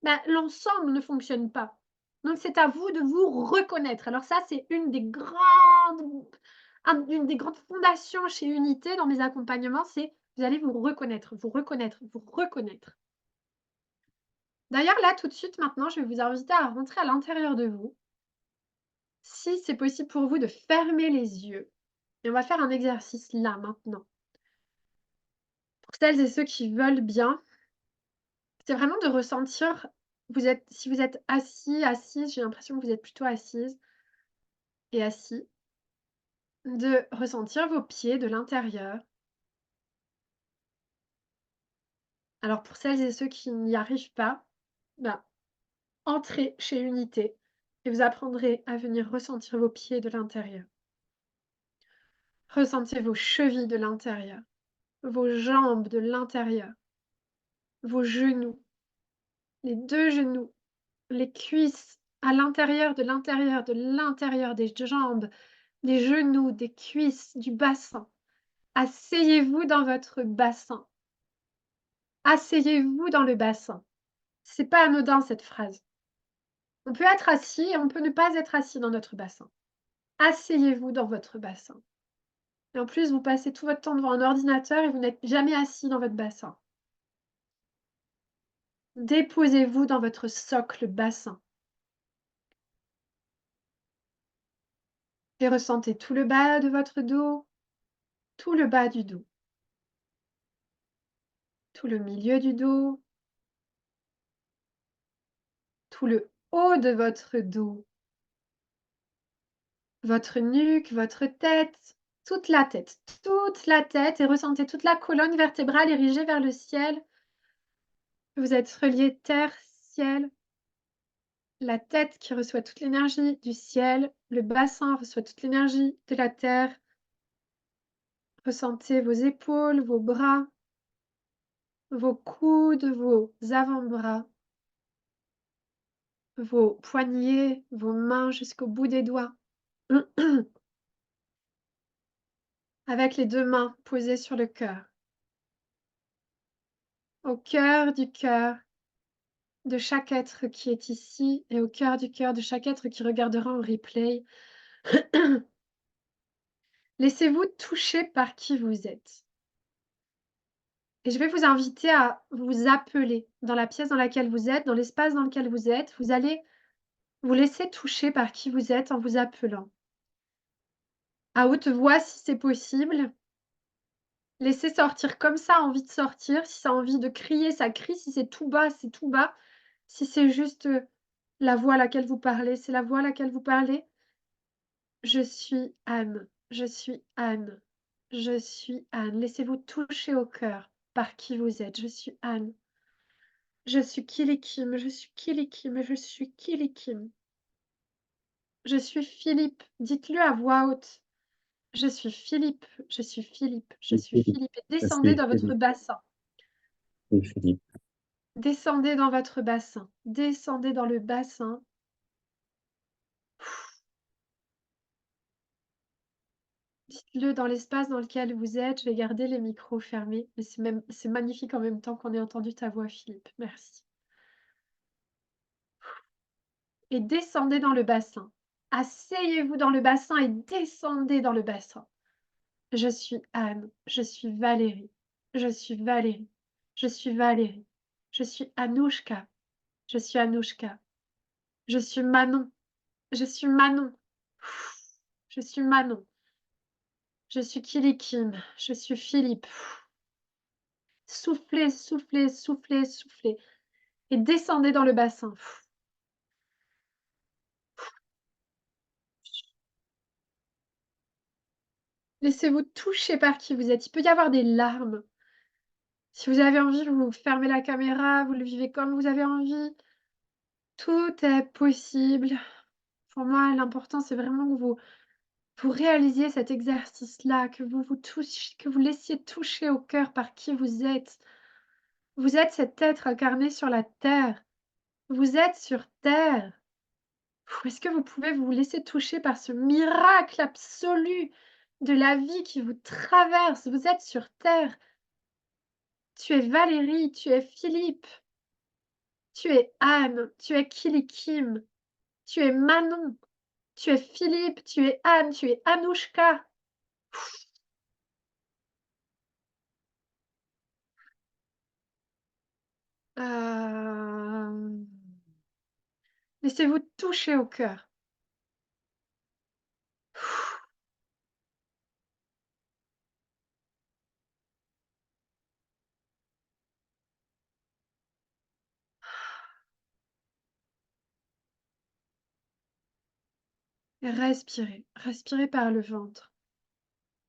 S1: bah, l'ensemble ne fonctionne pas. Donc c'est à vous de vous reconnaître. Alors ça, c'est une des grandes fondations chez Unité dans mes accompagnements, c'est vous allez vous reconnaître, vous reconnaître, vous reconnaître. D'ailleurs, là, tout de suite, maintenant, je vais vous inviter à rentrer à l'intérieur de vous. Si c'est possible pour vous de fermer les yeux et on va faire un exercice là, maintenant. Pour celles et ceux qui veulent bien, c'est vraiment de ressentir si vous êtes assis, assise, j'ai l'impression que vous êtes plutôt assise et assis, de ressentir vos pieds de l'intérieur. Alors pour celles et ceux qui n'y arrivent pas, bah, entrez chez Unité et vous apprendrez à venir ressentir vos pieds de l'intérieur. Ressentez vos chevilles de l'intérieur, vos jambes de l'intérieur, vos genoux, les 2 genoux, les cuisses à l'intérieur de l'intérieur de l'intérieur des jambes, des genoux, des cuisses, du bassin. Asseyez-vous dans votre bassin. Asseyez-vous dans le bassin. C'est pas anodin cette phrase. On peut être assis et on peut ne pas être assis dans notre bassin. Asseyez-vous dans votre bassin. Et en plus, vous passez tout votre temps devant un ordinateur et vous n'êtes jamais assis dans votre bassin. Déposez-vous dans votre socle bassin et ressentez tout le bas de votre dos, tout le bas du dos, tout le milieu du dos, tout le haut de votre dos, votre nuque, votre tête, toute la tête et ressentez toute la colonne vertébrale érigée vers le ciel. Vous êtes relié terre, ciel, la tête qui reçoit toute l'énergie du ciel, le bassin reçoit toute l'énergie de la terre. Ressentez vos épaules, vos bras, vos coudes, vos avant-bras, vos poignets, vos mains jusqu'au bout des doigts. Avec les 2 mains posées sur le cœur. Au cœur du cœur de chaque être qui est ici et au cœur du cœur de chaque être qui regardera en replay. Laissez-vous toucher par qui vous êtes. Et je vais vous inviter à vous appeler dans la pièce dans laquelle vous êtes, dans l'espace dans lequel vous êtes. Vous allez vous laisser toucher par qui vous êtes en vous appelant. À haute voix si c'est possible. Laissez sortir comme ça a envie de sortir. Si ça a envie de crier, ça crie. Si c'est tout bas, c'est tout bas. Si c'est juste, la voix à laquelle vous parlez, c'est la voix à laquelle vous parlez. Je suis Anne, je suis Anne, je suis Anne. Laissez-vous toucher au cœur par qui vous êtes. Je suis Anne. Je suis Kilikim, je suis Kilikim, je suis Kilikim. Je suis Philippe. Dites-le à voix haute. Je suis Philippe, je suis Philippe, je
S2: Oui,
S1: suis
S2: Philippe.
S1: Philippe. Et
S2: Je
S1: descendez
S2: suis
S1: dans votre
S2: Philippe.
S1: bassin.
S2: Oui, Philippe.
S1: Descendez dans votre bassin. Descendez dans le bassin. Dites-le dans l'espace dans lequel vous êtes. Je vais garder les micros fermés, mais c'est magnifique en même temps qu'on ait entendu ta voix, Philippe. Merci. Et descendez dans le bassin. Asseyez-vous dans le bassin et descendez dans le bassin. Je suis Anne, je suis Valérie, je suis Valérie, je suis Valérie, je suis Anouchka, je suis Anouchka, je suis Manon, je suis Manon, je suis Manon, je suis Kilikim, je suis Philippe. Soufflez, soufflez, soufflez, soufflez et descendez dans le bassin. Laissez-vous toucher par qui vous êtes. Il peut y avoir des larmes. Si vous avez envie, vous fermez la caméra, vous le vivez comme vous avez envie. Tout est possible. Pour moi, l'important, c'est vraiment que vous réalisiez cet exercice-là, que vous vous touchiez, que vous laissiez toucher au cœur par qui vous êtes. Vous êtes cet être incarné sur la terre. Vous êtes sur terre. Est-ce que vous pouvez vous laisser toucher par ce miracle absolu de la vie qui vous traverse? Vous êtes sur terre. Tu es Valérie, tu es Philippe, tu es Anne, tu es Kilikim, tu es Manon, tu es Philippe, tu es Anne, tu es Anouchka. Hem, laissez-vous toucher au cœur. Et respirez, respirez par le ventre.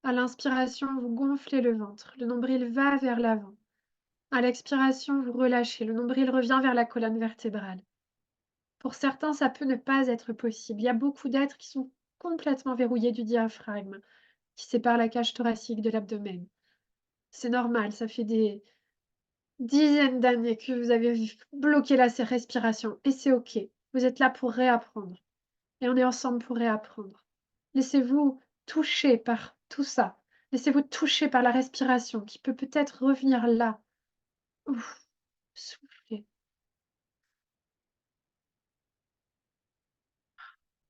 S1: À l'inspiration, vous gonflez le ventre, le nombril va vers l'avant. À l'expiration, vous relâchez, le nombril revient vers la colonne vertébrale. Pour certains, ça peut ne pas être possible. Il y a beaucoup d'êtres qui sont complètement verrouillés du diaphragme, qui sépare la cage thoracique de l'abdomen. C'est normal, ça fait des dizaines d'années que vous avez bloqué la respiration et c'est OK. Vous êtes là pour réapprendre et on est ensemble pour réapprendre. Laissez-vous toucher par tout ça. Laissez-vous toucher par la respiration qui peut peut-être revenir là. Ouf, soufflez.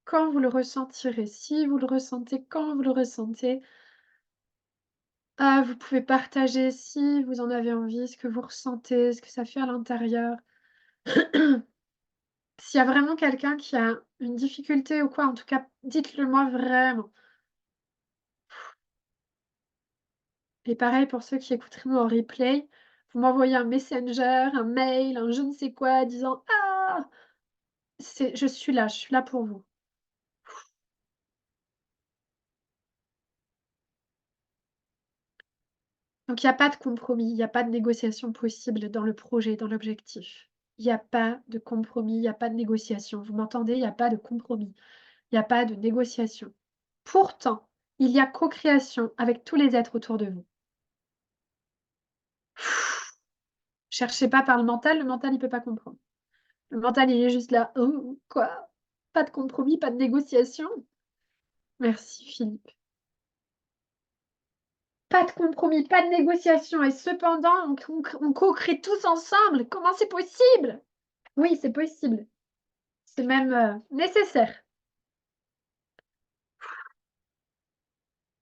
S1: Quand vous le ressentirez, si vous le ressentez, quand vous le ressentez, Vous pouvez partager si vous en avez envie, ce que vous ressentez, ce que ça fait à l'intérieur. S'il y a vraiment quelqu'un qui a une difficulté ou quoi, en tout cas, dites-le moi vraiment. Et pareil pour ceux qui écouteraient en replay, vous m'envoyez un messenger, un mail, un je ne sais quoi disant: «Ah!» je suis là pour vous. Donc il y a pas de compromis, il y a pas de négociation possible dans le projet, dans l'objectif. Il y a pas de compromis, il y a pas de négociation. Vous m'entendez? Il y a pas de compromis, il y a pas de négociation. Pourtant, il y a co-création avec tous les êtres autour de vous. Cherchez pas par le mental il peut pas comprendre. Le mental il est juste là: «Oh, quoi? Pas de compromis, pas de négociation?» Merci Philippe. Pas de compromis, pas de négociation et cependant on co-crée tous ensemble. Comment c'est possible? Oui, c'est possible. C'est même, nécessaire.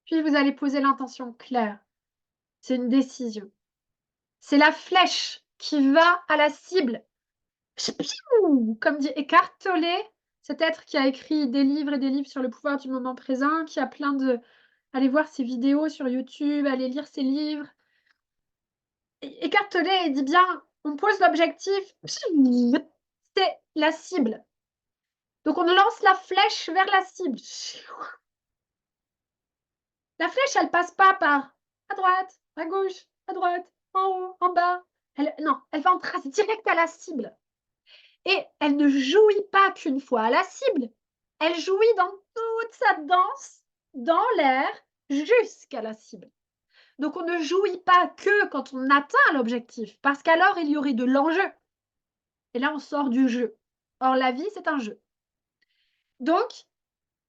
S1: Puis vous allez poser l'intention claire. C'est une décision. C'est la flèche qui va à la cible. Piou! Comme dit Eckhart Tolle, cet être qui a écrit des livres et des livres sur le pouvoir du moment présent, qui a plein de allez voir ses vidéos sur YouTube, allez lire ses livres. Eckhart Tolle, il dit bien: «On pose l'objectif, c'est la cible. Donc on lance la flèche vers la cible. La flèche, elle passe pas par à droite, à gauche, à droite, en haut, en bas. Non, elle va en trace directe à la cible et elle ne jouit pas qu'une fois à la cible. Elle jouit dans toute sa danse, dans l'air, jusqu'à la cible. Donc on ne jouit pas que quand on atteint l'objectif, parce qu'alors il y aurait de l'enjeu et là on sort du jeu. Or la vie, c'est un jeu. Donc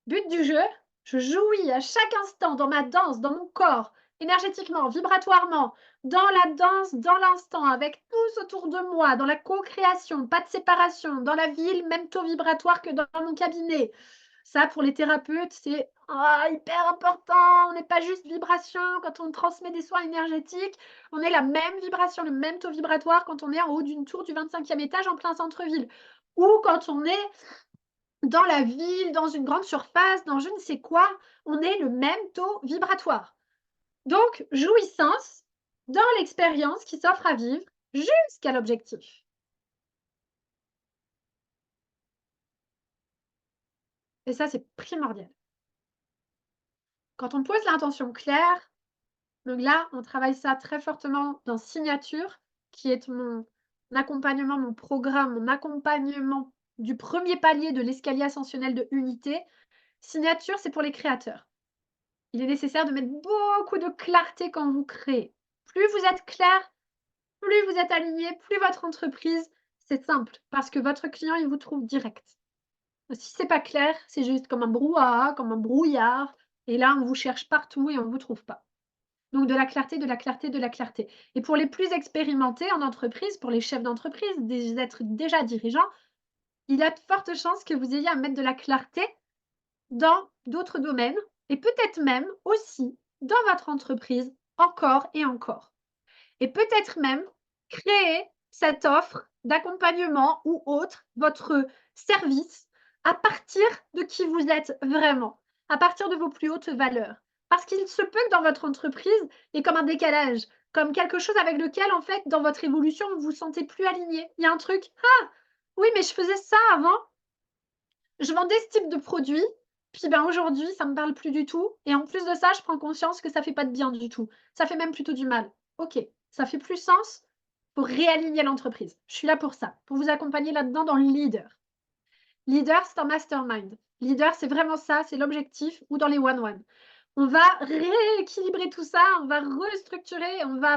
S1: but du jeu, je jouis à chaque instant dans ma danse, dans mon corps, énergétiquement, vibratoirement, dans la danse, dans l'instant, avec tous autour de moi, dans la co-création, pas de séparation, dans la ville, même taux vibratoire que dans mon cabinet. Ça, pour les thérapeutes, c'est hyper important. On n'est pas juste vibration quand on transmet des soins énergétiques. On est la même vibration, le même taux vibratoire quand on est en haut d'une tour du 25e étage en plein centre-ville. Ou quand on est dans la ville, dans une grande surface, dans je ne sais quoi, on est le même taux vibratoire. Donc, jouissance dans l'expérience qui s'offre à vivre jusqu'à l'objectif. Et ça, c'est primordial. Quand on pose l'intention claire, donc là, on travaille ça très fortement dans Signature, qui est mon accompagnement, mon programme, mon accompagnement du premier palier de l'escalier ascensionnel de Unité. Signature, c'est pour les créateurs. Il est nécessaire de mettre beaucoup de clarté quand vous créez. Plus vous êtes clair, plus vous êtes aligné, plus votre entreprise c'est simple parce que votre client, il vous trouve direct. Si c'est pas clair, c'est juste comme un brouhaha, comme un brouillard et là, on vous cherche partout et on vous trouve pas. Donc de la clarté, de la clarté, de la clarté et pour les plus expérimentés en entreprise, pour les chefs d'entreprise, des êtres déjà dirigeants, il y a de fortes chances que vous ayez à mettre de la clarté dans d'autres domaines et peut-être même aussi dans votre entreprise encore et encore. Et peut-être même créer cette offre d'accompagnement ou autre, votre service, à partir de qui vous êtes vraiment, à partir de vos plus hautes valeurs. Parce qu'il se peut que dans votre entreprise, il y ait comme un décalage, comme quelque chose avec lequel, en fait, dans votre évolution, vous vous sentez plus aligné. Il y a un truc, ah, oui, mais je faisais ça avant, je vendais ce type de produit, puis ben, aujourd'hui, ça me parle plus du tout et en plus de ça, je prends conscience que ça fait pas de bien du tout. Ça fait même plutôt du mal. OK, ça fait plus sens pour réaligner l'entreprise. Je suis là pour ça, pour vous accompagner là-dedans dans le leader. Leader, c'est un mastermind. Leader, c'est vraiment ça, c'est l'objectif ou dans les one-one. On va rééquilibrer tout ça, on va restructurer, on va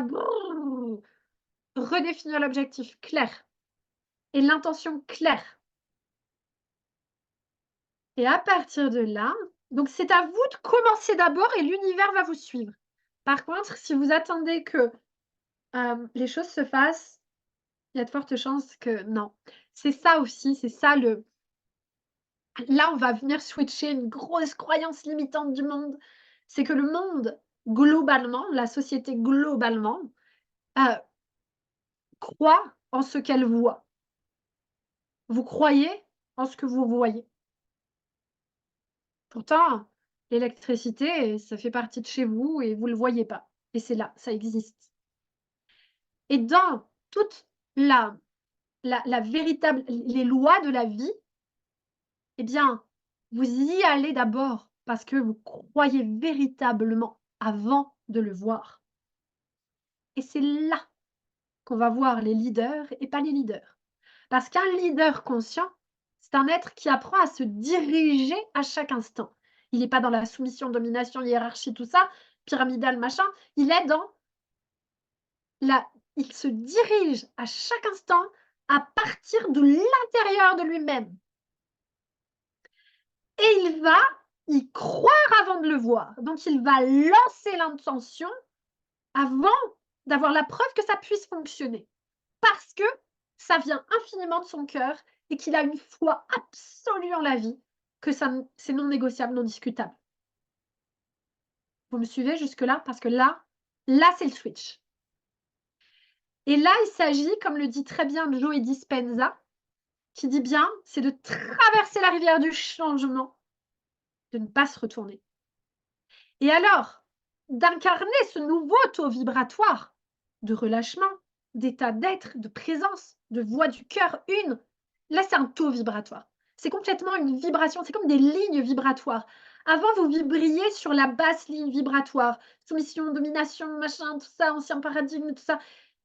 S1: redéfinir l'objectif clair et l'intention claire. Et à partir de là, donc c'est à vous de commencer d'abord et l'univers va vous suivre. Par contre, si vous attendez que, les choses se fassent, il y a de fortes chances que non. C'est ça aussi, c'est ça le là, on va venir switcher une grosse croyance limitante du monde. C'est que le monde globalement, la société globalement, heu, croit en ce qu'elle voit. Vous croyez en ce que vous voyez. Pourtant, l'électricité, ça fait partie de chez vous et vous le voyez pas. Et c'est là, ça existe. Et dans toute la véritable les lois de la vie, eh bien, vous y allez d'abord parce que vous croyez véritablement avant de le voir. Et c'est là qu'on va voir les leaders et pas les leaders. Parce qu'un leader conscient, c'est un être qui apprend à se diriger à chaque instant. Il n'est pas dans la soumission, domination, hiérarchie, tout ça, pyramidal, machin. Il est dans la il se dirige à chaque instant à partir de l'intérieur de lui-même. Et il va y croire avant de le voir. Donc il va lancer l'intention avant d'avoir la preuve que ça puisse fonctionner. Parce que ça vient infiniment de son cœur et qu'il a une foi absolue en la vie, que ça c'est non négociable, non discutable. Vous me suivez jusque-là? Parce que là, c'est le switch. Et là, il s'agit, comme le dit très bien Joe Dispenza, qui dit bien, c'est de traverser la rivière du changement, de ne pas se retourner. Et alors, d'incarner ce nouveau taux vibratoire de relâchement, d'état d'être, de présence, de voix du cœur une. Là, c'est un taux vibratoire. C'est complètement une vibration, c'est comme des lignes vibratoires. Avant, vous vibriez sur la basse ligne vibratoire, soumission, domination, machin, tout ça, ancien paradigme, tout ça.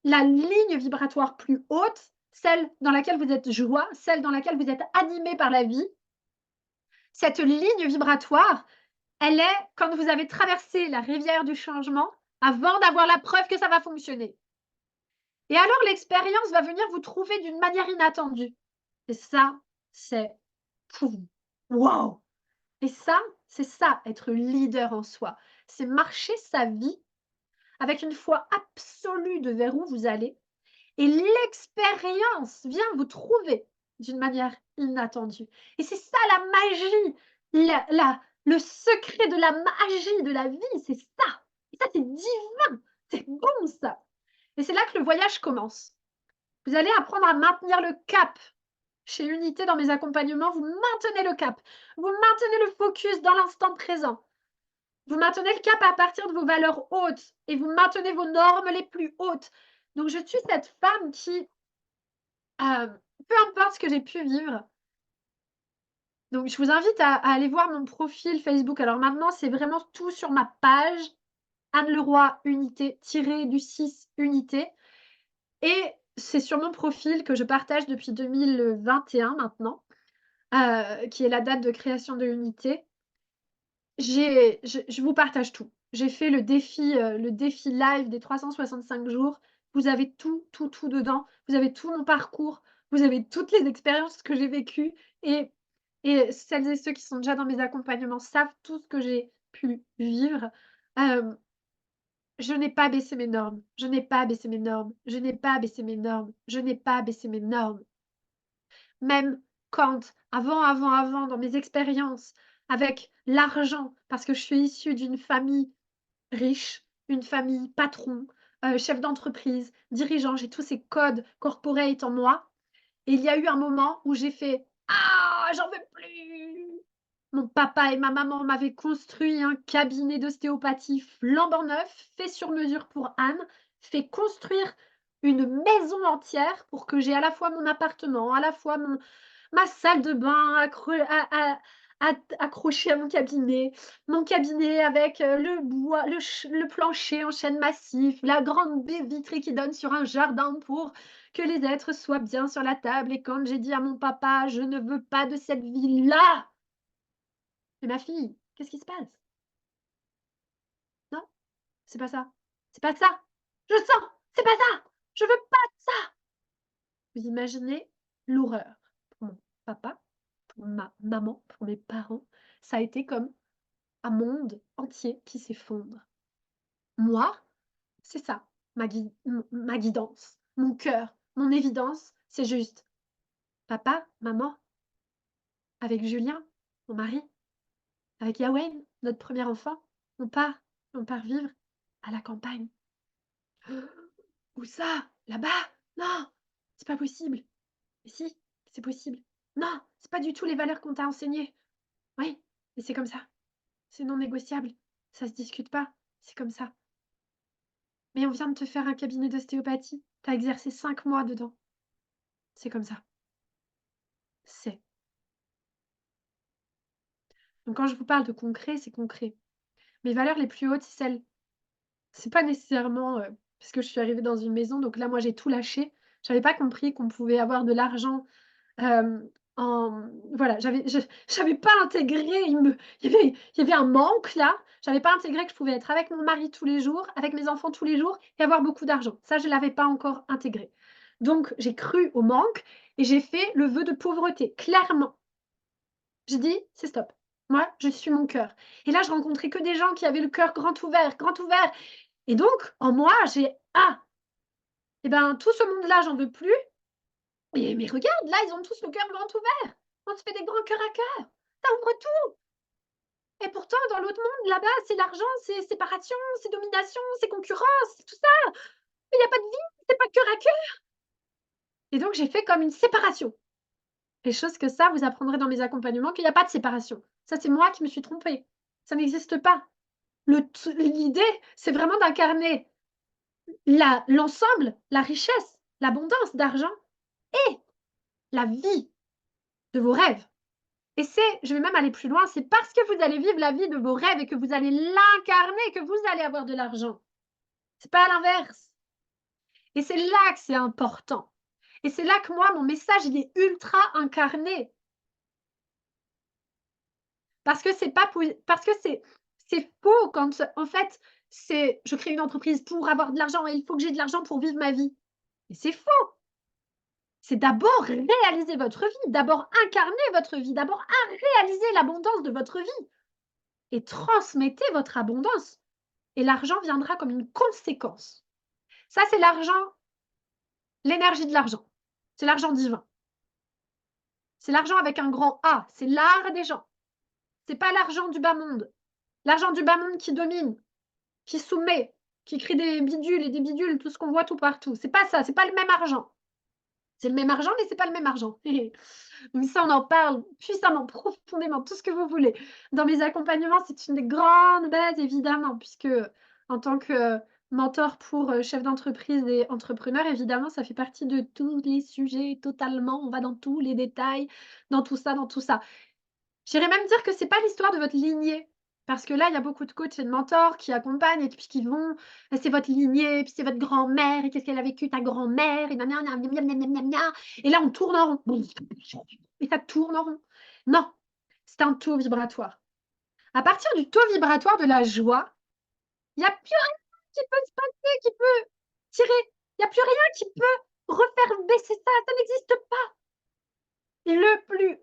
S1: La ligne vibratoire plus haute, celle dans laquelle vous êtes joie, celle dans laquelle vous êtes animé par la vie, cette ligne vibratoire, elle est quand vous avez traversé la rivière du changement avant d'avoir la preuve que ça va fonctionner. Et alors l'expérience va venir vous trouver d'une manière inattendue. Et ça, c'est pouf, waouh! Et ça, c'est ça, être leader en soi. C'est marcher sa vie avec une foi absolue de vers où vous allez et l'expérience vient vous trouver d'une manière inattendue. Et c'est ça la magie, le secret de la magie de la vie, c'est ça. Et ça, c'est divin, c'est bon ça. Et c'est là que le voyage commence. Vous allez apprendre à maintenir le cap. Chez Unité, dans mes accompagnements, vous maintenez le cap. Vous maintenez le focus dans l'instant présent. Vous maintenez le cap à partir de vos valeurs hautes et vous maintenez vos normes les plus hautes. Donc, je suis cette femme qui, peu importe ce que j'ai pu vivre, donc je vous invite à aller voir mon profil Facebook. Alors maintenant, c'est vraiment tout sur ma page Anne Leroy Unité, tiré du 6 Unité et c'est sur mon profil que je partage depuis 2021 maintenant, qui est la date de création de Unité. Je vous partage tout. J'ai fait le défi live des 365 jours. Vous avez tout, tout, tout dedans. Vous avez tout mon parcours. Vous avez toutes les expériences que j'ai vécues et celles et ceux qui sont déjà dans mes accompagnements savent tout ce que j'ai pu vivre. Hem, je n'ai pas baissé mes normes. Je n'ai pas baissé mes normes. Je n'ai pas baissé mes normes. Je n'ai pas baissé mes normes. Même quand, avant, dans mes expériences avec l'argent, parce que je suis issue d'une famille riche, une famille patron, chef d'entreprise, dirigeant, j'ai tous ces codes corporate en moi et il y a eu un moment où j'ai fait: «Ah, j'en veux plus!» Mon papa et ma maman m'avaient construit un cabinet d'ostéopathie flambant neuf, fait sur mesure pour Anne, fait construire une maison entière pour que j'ai à la fois mon appartement, à la fois ma salle de bain accrochée à mon cabinet avec, le bois, le plancher en chêne massif, la grande baie vitrée qui donne sur un jardin pour que les êtres soient bien sur la table et quand j'ai dit à mon papa: «Je ne veux pas de cette vie-là!» «Mais ma fille, qu'est-ce qui se passe? Non, c'est pas ça. C'est pas ça! Je sens, c'est pas ça! Je veux pas de ça!» Vous imaginez l'horreur pour mon papa, pour ma maman, pour mes parents. Ça a été comme un monde entier qui s'effondre. Moi, c'est ça, ma guidance, mon cœur, mon évidence, c'est juste: papa, maman, avec Julien, mon mari, avec Yawen, notre premier enfant, on part on part vivre à la campagne. Où ça? Là-bas? Non, c'est pas possible. Mais si, c'est possible. Non, c'est pas du tout les valeurs qu'on t'a enseignées. Oui, mais c'est comme ça. C'est non négociable. Ça se discute pas. C'est comme ça. Mais on vient de te faire un cabinet d'ostéopathie. Tu as exercé 5 mois dedans. C'est comme ça. C'est. Donc quand je vous parle de concret, c'est concret. Mes valeurs les plus hautes, c'est pas nécessairement, parce que je suis arrivée dans une maison, donc là, moi, j'ai tout lâché. J'avais pas compris qu'on pouvait avoir de l'argent, en voilà, j'avais pas intégré, il y avait un manque là. J'avais pas intégré que je pouvais être avec mon mari tous les jours, avec mes enfants tous les jours et avoir beaucoup d'argent. Ça, je l'avais pas encore intégré. Donc j'ai cru au manque et j'ai fait le vœu de pauvreté, clairement. J'ai dit: «C'est stop. Moi, je suis mon cœur» et là, je rencontrais que des gens qui avaient le cœur grand ouvert et donc en moi, j'ai: «Ah et ben, tout ce monde-là, j'en veux plus et mais regarde, là, ils ont tous le cœur grand ouvert. On se fait des grands cœurs à cœur. Ça ouvre tout et pourtant dans l'autre monde, là-bas, c'est l'argent, c'est séparation, c'est domination, c'est concurrence, c'est tout ça. Il y a pas de vie, c'est pas cœur à cœur» et donc j'ai fait comme une séparation. Les choses que ça, vous apprendrez dans mes accompagnements qu'il y a pas de séparation. Ça, c'est moi qui me suis trompée. Ça n'existe pas. L'idée, c'est vraiment d'incarner l'ensemble, la richesse, l'abondance d'argent et la vie de vos rêves. Et je vais même aller plus loin, c'est parce que vous allez vivre la vie de vos rêves et que vous allez l'incarner que vous allez avoir de l'argent. C'est pas à l'inverse. Et c'est là que c'est important. Et c'est là que moi, mon message, il est ultra incarné. Parce que c'est pas parce que c'est faux quand, en fait, c'est: «Je crée une entreprise pour avoir de l'argent et il faut que j'ai de l'argent pour vivre ma vie». Mais c'est faux! C'est d'abord réaliser votre vie, d'abord incarner votre vie, d'abord réaliser l'abondance de votre vie et transmettez votre abondance et l'argent viendra comme une conséquence. Ça, c'est l'argent, l'énergie de l'argent. C'est l'argent divin. C'est l'argent avec un grand A, c'est l'art des gens. C'est pas l'argent du bas monde. L'argent du bas monde qui domine, qui soumet, qui crée des bidules et des bidules, tout ce qu'on voit tout partout. C'est pas ça, c'est pas le même argent. C'est le même argent, mais c'est pas le même argent. Donc ça, on en parle puissamment, profondément, tout ce que vous voulez. Dans mes accompagnements, c'est une des grandes bases, évidemment, puisque en tant que mentor pour, chefs d'entreprise et entrepreneurs, évidemment, ça fait partie de tous les sujets totalement. On va dans tous les détails, dans tout ça, dans tout ça. J'irais même dire que c'est pas l'histoire de votre lignée. Parce que là, il y a beaucoup de coachs et de mentors qui accompagnent et puis qui vont: «C'est votre lignée, puis c'est votre grand-mère et qu'est-ce qu'elle a vécu ta grand-mère et gna gna gna gna gna gna gna» et là, on tourne en rond. Et ça tourne en rond. Non, c'est un taux vibratoire. À partir du taux vibratoire de la joie, il y a plus rien qui peut se passer, qui peut tirer. Il y a plus rien qui peut refaire baisser ça, ça n'existe pas. Le plus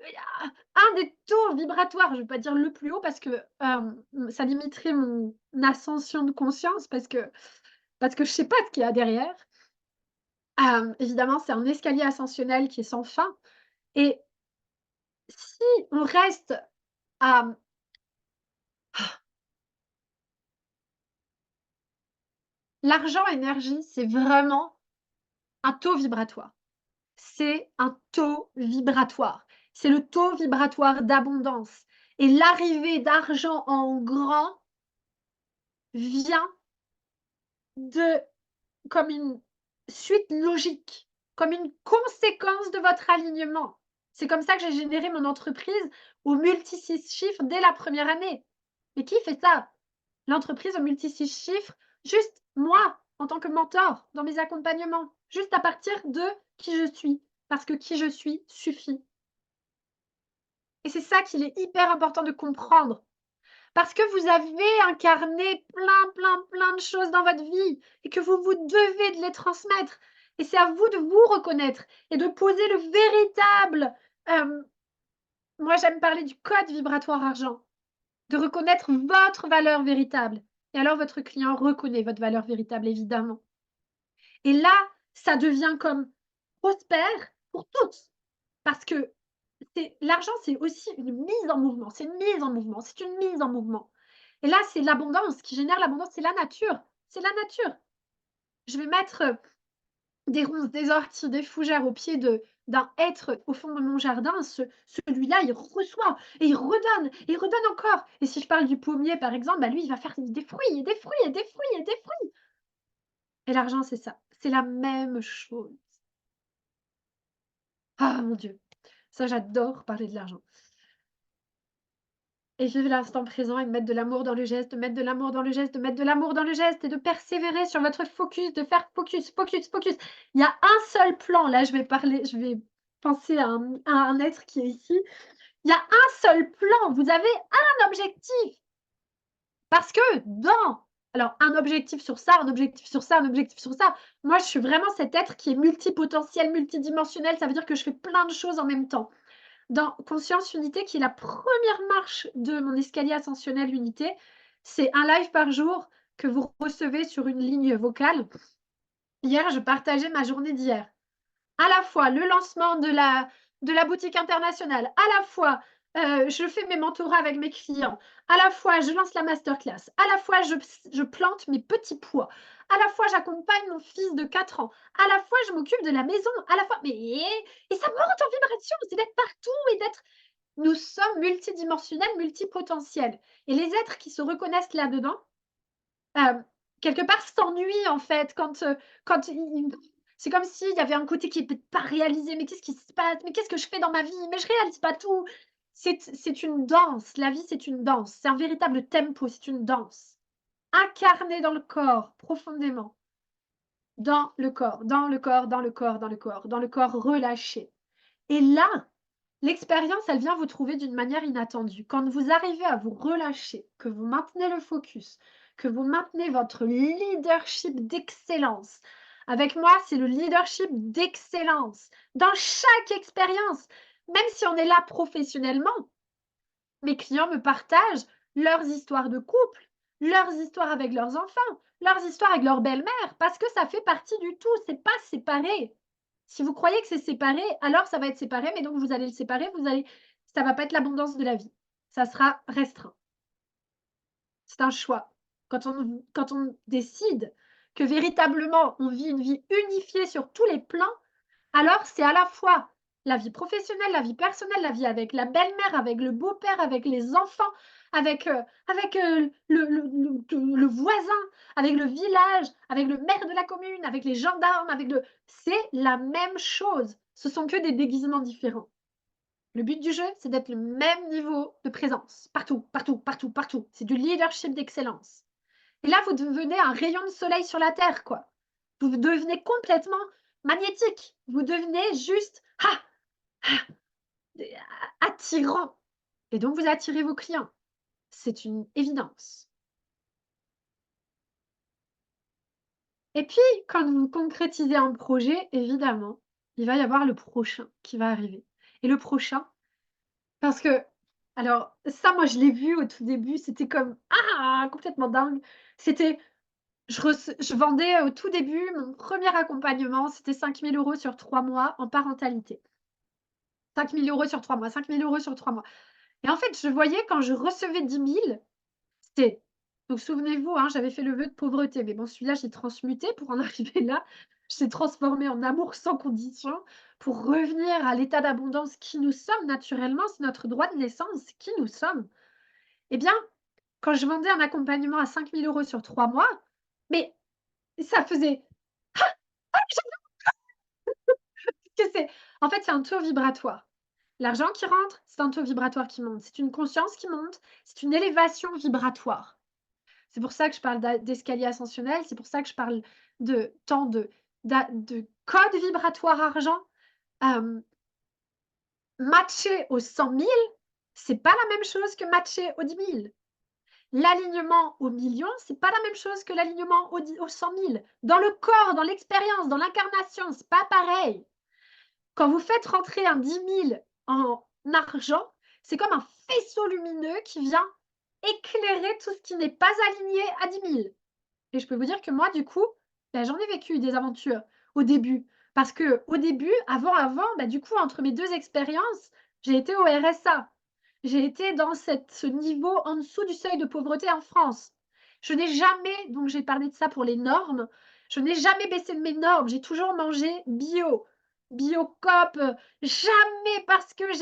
S1: un des taux vibratoires, je ne vais pas dire le plus haut parce que, ça limiterait mon ascension de conscience parce que je sais pas ce qu'il y a derrière. Évidemment, c'est un escalier ascensionnel qui est sans fin et si on reste à l'argent énergie, c'est vraiment un taux vibratoire. C'est un taux vibratoire. C'est le taux vibratoire d'abondance et l'arrivée d'argent en grand vient de comme une suite logique, comme une conséquence de votre alignement. C'est comme ça que j'ai généré mon entreprise au multi-6 chiffres dès la première année. Mais qui fait ça? L'entreprise au multi-6 chiffres, juste moi, en tant que mentor, dans mes accompagnements, juste à partir de qui je suis, parce que qui je suis suffit. Et c'est ça qu'il est hyper important de comprendre. Parce que vous avez incarné plein de choses dans votre vie et que vous vous devez de les transmettre et c'est à vous de vous reconnaître et de poser le véritable, moi j'aime parler du code vibratoire argent, de reconnaître votre valeur véritable et alors votre client reconnaît votre valeur véritable évidemment et là, ça devient comme prospère pour tous parce que c'est l'argent, c'est aussi une mise en mouvement, c'est une mise en mouvement, c'est une mise en mouvement. Et là, c'est l'abondance qui génère l'abondance, c'est la nature. C'est la nature. Je vais mettre, des ronces, des orties, des fougères au pied d'un hêtre au fond de mon jardin, celui-là, il reçoit et il redonne encore. Et si je parle du pommier, par exemple, bah, lui, il va faire des fruits et des fruits et des fruits et des fruits. Et l'argent, c'est ça, c'est la même chose. Ah mon Dieu, ça, j'adore parler de l'argent. Et vivre l'instant présent et mettre de l'amour dans le geste, de mettre de l'amour dans le geste, de mettre de l'amour dans le geste et de persévérer sur votre focus, de faire focus, focus, focus. Il y a un seul plan, là, je vais penser à un être qui est ici. Il y a un seul plan, vous avez un objectif. Parce que alors un objectif sur ça, un objectif sur ça, un objectif sur ça. Moi, je suis vraiment cet être qui est multipotentiel, multidimensionnel, ça veut dire que je fais plein de choses en même temps. Dans Conscience Unité, qui est la première marche de mon escalier ascensionnel Unité, c'est un live par jour que vous recevez sur une ligne vocale. Hier, je partageais ma journée d'hier. À la fois le lancement de la boutique internationale, à la fois, je fais mes mentorats avec mes clients, à la fois je lance la masterclass, à la fois je plante mes petits pois, à la fois j'accompagne mon fils de 4 ans, à la fois je m'occupe de la maison, à la fois et ça monte en vibration, c'est d'être partout et d'être nous sommes multidimensionnels, multipotentiels et les êtres qui se reconnaissent là-dedans, quelque part s'ennuient en fait quand ils c'est comme s'il y avait un côté qui était pas réalisé. «Mais qu'est-ce qui se passe? Mais qu'est-ce que je fais dans ma vie? Mais je réalise pas tout». C'est une danse, la vie c'est une danse, c'est un véritable tempo, c'est une danse. Incarnée dans le corps, profondément. Dans le corps, dans le corps, dans le corps, dans le corps, dans le corps relâché. Et là, l'expérience, elle vient vous trouver d'une manière inattendue. Quand vous arrivez à vous relâcher, que vous maintenez le focus, que vous maintenez votre leadership d'excellence. Avec moi, c'est le leadership d'excellence dans chaque expérience. Même si on est là professionnellement, mes clients me partagent leurs histoires de couple, leurs histoires avec leurs enfants, leurs histoires avec leur belle-mère, parce que ça fait partie du tout, c'est pas séparé. Si vous croyez que c'est séparé, alors ça va être séparé, mais donc vous allez le séparer, ça va pas être l'abondance de la vie. Ça sera restreint. C'est un choix. Quand on décide que véritablement on vit une vie unifiée sur tous les plans, alors c'est à la fois la vie professionnelle, la vie personnelle, la vie avec la belle-mère, avec le beau-père, avec les enfants, avec, le voisin, avec le village, avec le maire de la commune, avec les gendarmes, c'est la même chose. Ce sont que des déguisements différents. Le but du jeu, c'est d'être le même niveau de présence, partout, partout, partout, partout. C'est du leadership d'excellence. Et là, vous devenez un rayon de soleil sur la terre, quoi. Vous devenez complètement magnétique. Vous devenez juste attirant. Et donc, vous attirez vos clients. C'est une évidence. Et puis, quand vous concrétisez un projet, évidemment, il va y avoir le prochain qui va arriver. Et le prochain, parce que, alors, ça, moi, je l'ai vu au tout début, c'était comme, complètement dingue. C'était, je vendais au tout début, mon premier accompagnement, c'était 5 000 € sur 3 mois en parentalité. 5 000 € sur 3 mois, 5 000 € sur 3 mois. Et en fait, je voyais quand je recevais 10 000, c'était donc souvenez-vous, hein, j'avais fait le vœu de pauvreté, mais bon, celui-là, j'ai transmuté pour en arriver là. Je l'ai transformé en amour sans condition pour revenir à l'état d'abondance qui nous sommes naturellement, c'est notre droit de naissance, c'est qui nous sommes. Eh bien, quand je vendais un accompagnement à 5 000 € sur 3 mois, mais ça faisait: que c'est en fait, c'est un taux vibratoire. L'argent qui rentre, c'est un taux vibratoire qui monte. C'est une conscience qui monte, c'est une élévation vibratoire. C'est pour ça que je parle d'escalier ascensionnel, c'est pour ça que je parle de tant de code vibratoire argent. Matcher au 100 000, c'est pas la même chose que matcher au 10 000. L'alignement au million, c'est pas la même chose que l'alignement au 100 000. Dans le corps, dans l'expérience, dans l'incarnation, c'est pas pareil. Quand vous faites rentrer un 10 000 en argent, c'est comme un faisceau lumineux qui vient éclairer tout ce qui n'est pas aligné à 10 000. Et je peux vous dire que moi, du coup, j'en ai vécu des aventures au début. Parce qu'au début, avant, du coup, entre mes 2 expériences, j'ai été au RSA. J'ai été dans ce niveau en dessous du seuil de pauvreté en France. Je n'ai jamais donc j'ai parlé de ça pour les normes, je n'ai jamais baissé de mes normes, j'ai toujours mangé bio, Biocoop, jamais parce que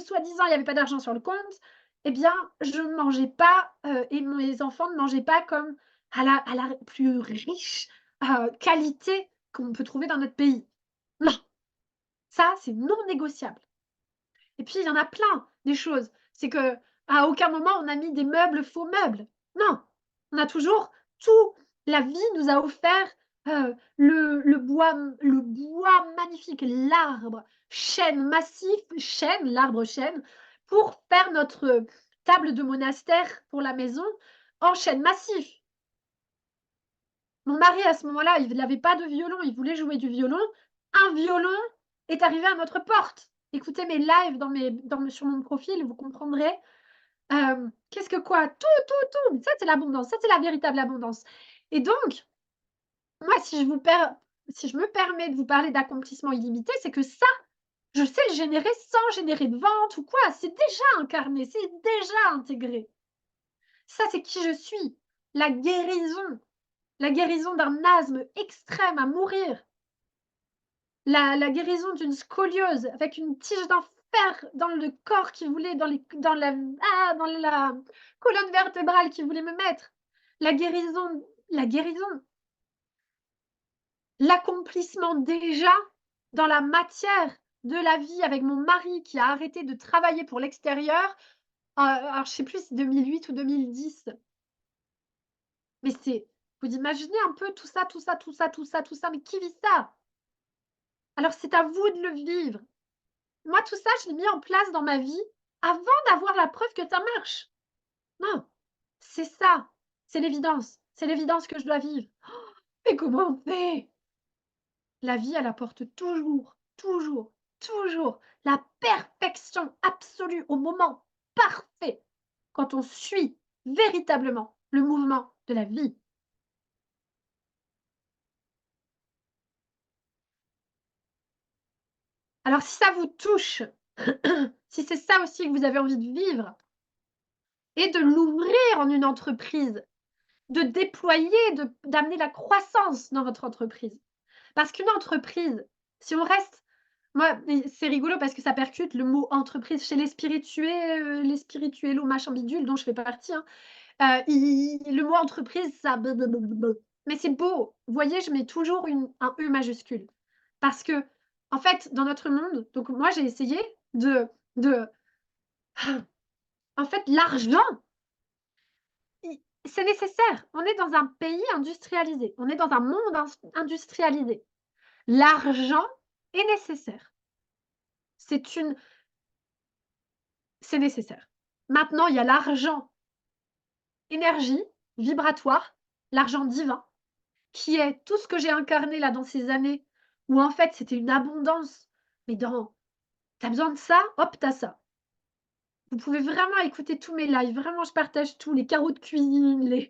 S1: soi-disant il y avait pas d'argent sur le compte, eh bien, je ne mangeais pas, et mes enfants ne mangeaient pas comme à la plus riche, qualité qu'on peut trouver dans notre pays. Non, ça, c'est non négociable. Et puis, il y en a plein des choses. C'est que à aucun moment on a mis des meubles, faux meubles. Non, on a toujours tout. La vie nous a offert, le bois magnifique, l'arbre chêne, pour faire notre table de monastère pour la maison en chêne massif. Mon mari, à ce moment-là, il n'avait pas de violon, il voulait jouer du violon. Un violon est arrivé à notre porte. Écoutez mes lives sur mon profil, vous comprendrez. Qu'est-ce que quoi? Tout! Ça, c'est l'abondance, ça, c'est la véritable abondance. Et donc, moi, si je me permets de vous parler d'accomplissement illimité, c'est que ça, je sais le générer sans générer de vente ou quoi. C'est déjà incarné, c'est déjà intégré. Ça, c'est qui je suis. La guérison. La guérison d'un asthme extrême à mourir. La guérison d'une scoliose avec une tige d'en fer dans le corps qui voulait dans la colonne vertébrale qui voulait me mettre. La guérison, l'accomplissement déjà dans la matière de la vie avec mon mari qui a arrêté de travailler pour l'extérieur, alors je sais plus si 2008 ou 2010. Mais vous imaginez un peu tout ça, mais qui vit ça? Alors c'est à vous de le vivre. Moi, tout ça, je l'ai mis en place dans ma vie avant d'avoir la preuve que ça marche. Non, c'est ça, c'est l'évidence. C'est l'évidence que je dois vivre. Mais comment on fait? La vie, elle apporte toujours la perfection absolue au moment parfait quand on suit véritablement le mouvement de la vie. Alors si ça vous touche, si c'est ça aussi que vous avez envie de vivre et de l'ouvrir en une entreprise, de déployer, d'amener la croissance dans votre entreprise. Parce qu'une entreprise, si on reste moi, c'est rigolo parce que ça percute le mot entreprise chez les spirituellos machin bidule dont je fais partie, hein, ils le mot entreprise, ça mais c'est beau. Vous voyez, je mets toujours un E majuscule parce qu'en fait, dans notre monde donc moi, j'ai essayé de en fait, l'argent I c'est nécessaire. On est dans un pays industrialisé. On est dans un monde industrialisé. L'argent est nécessaire. C'est une c'est nécessaire. Maintenant, il y a l'argent énergie, vibratoire, l'argent divin, qui est tout ce que j'ai incarné là dans ces années où en fait c'était une abondance, mais dans tu as besoin de ça, hop, tu as ça. Vous pouvez vraiment écouter tous mes lives, vraiment je partage tout, les carreaux de cuisine, les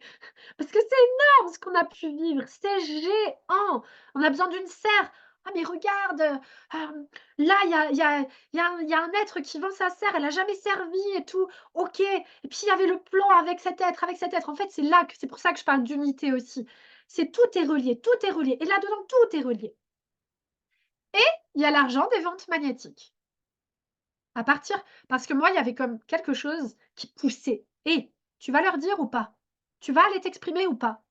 S1: parce que c'est énorme ce qu'on a pu vivre, c'est géant. On a besoin d'une serre. «Ah mais regarde, là il y a un être qui vend sa serre, elle a jamais servi et tout. OK et puis il y avait le plan avec cet être, avec cet être». En fait, c'est pour ça que je parle d'unité aussi. C'est tout est relié et là-dedans tout est relié. Il y a l'argent des ventes magnétiques. À partir parce que moi, il y avait comme quelque chose qui poussait. «Hé, tu vas leur dire ou pas? Tu vas aller t'exprimer ou pas?»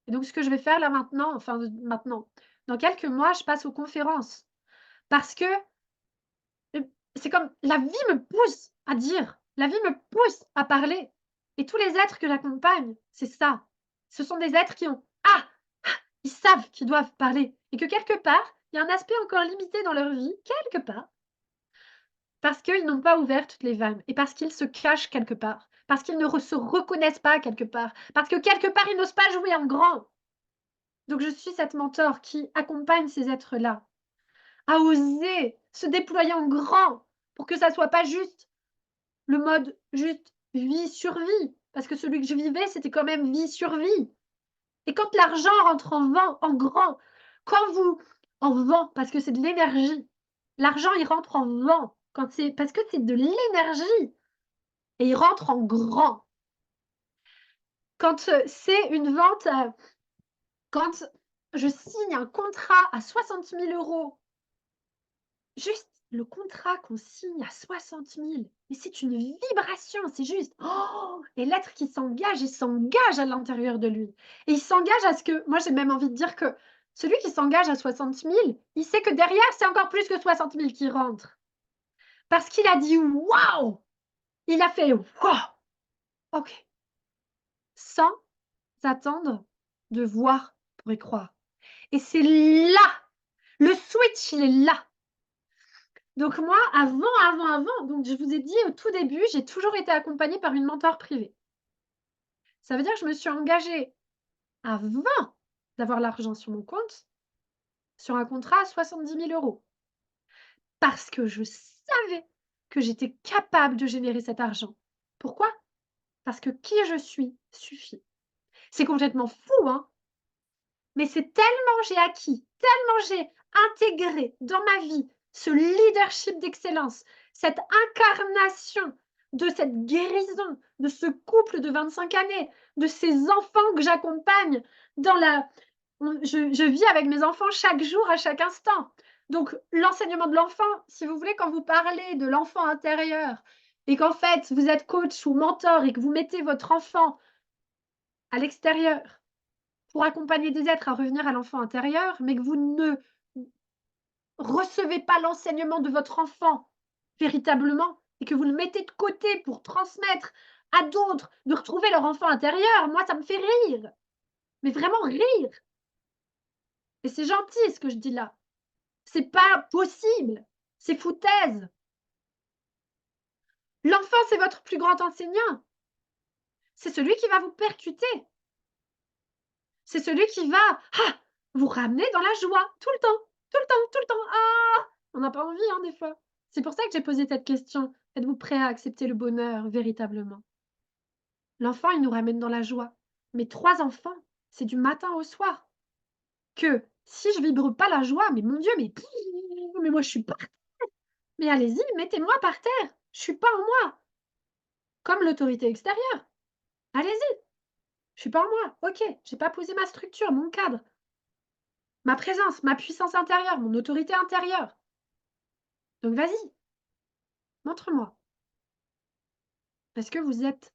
S1: Et donc ce que je vais faire là maintenant, enfin maintenant, dans quelques mois, je passe aux conférences parce que, c'est comme la vie me pousse à dire, la vie me pousse à parler et tous les êtres que j'accompagne, c'est ça. Ce sont des êtres qui ont ils savent qu'ils doivent parler et que quelque part, il y a un aspect encore limité dans leur vie, quelque part parce qu'ils n'ont pas ouvert toutes les vannes et parce qu'ils se cachent quelque part, parce qu'ils ne se reconnaissent pas quelque part, parce que quelque part, ils n'osent pas jouer en grand. Donc je suis cette mentor qui accompagne ces êtres-là à oser se déployer en grand pour que ça soit pas juste le mode juste vie-survie, parce que celui que je vivais, c'était quand même vie-survie. Et quand l'argent rentre en grand, quand vous en vent, parce que c'est de l'énergie, l'argent, il rentre en vent quand c'est parce que c'est de l'énergie. et il rentre en grand. Quand, c'est une vente, quand je signe un contrat à 60 000 €, juste le contrat qu'on signe à 60 000, mais c'est une vibration, c'est juste, oh! Et l'être qui s'engage, il s'engage à l'intérieur de lui et il s'engage à ce que moi, j'ai même envie de dire que celui qui s'engage à 60 000, il sait que derrière, c'est encore plus que 60 000 qui rentrent. Parce qu'il a dit: «Waouh!» Il a fait: «Waouh! OK». Sans attendre de voir pour y croire et c'est là, le switch, il est là. Donc moi, avant, donc je vous ai dit au tout début, j'ai toujours été accompagnée par une mentor privée. Ça veut dire que je me suis engagée avant d'avoir l'argent sur mon compte, sur un contrat à 70 000 €. Parce que je savais que j'étais capable de générer cet argent. Pourquoi? Parce que qui je suis suffit. C'est complètement fou, hein? Mais c'est tellement j'ai acquis, tellement j'ai intégré dans ma vie ce leadership d'excellence, cette incarnation de cette guérison, de ce couple de 25 années, de ces enfants que j'accompagne dans la je vis avec mes enfants chaque jour, à chaque instant. Donc l'enseignement de l'enfant, si vous voulez, quand vous parlez de l'enfant intérieur et qu'en fait, vous êtes coach ou mentor et que vous mettez votre enfant à l'extérieur pour accompagner des êtres à revenir à l'enfant intérieur, mais que vous ne recevez pas l'enseignement de votre enfant véritablement et que vous le mettez de côté pour transmettre à d'autres de retrouver leur enfant intérieur, moi, ça me fait rire, mais vraiment rire. Et c'est gentil ce que je dis là. C'est pas possible, c'est foutaise. L'enfant, c'est votre plus grand enseignant. C'est celui qui va vous percuter. C'est celui qui va, vous ramener dans la joie tout le temps, tout le temps, tout le temps. Ah! On n'a pas envie, hein, des fois. C'est pour ça que j'ai posé cette question. Êtes-vous prêt à accepter le bonheur véritablement? L'enfant, il nous ramène dans la joie. Mais 3 enfants, c'est du matin au soir. Que si je vibre pas la joie, mais mon Dieu, mais moi je suis par terre. Mais allez-y, mettez-moi par terre. Je suis pas en moi. Comme l'autorité extérieure. Allez-y, je suis pas en moi. OK, j'ai pas posé ma structure, mon cadre, ma présence, ma puissance intérieure, mon autorité intérieure. Donc vas-y, montre-moi. Est-ce que vous êtes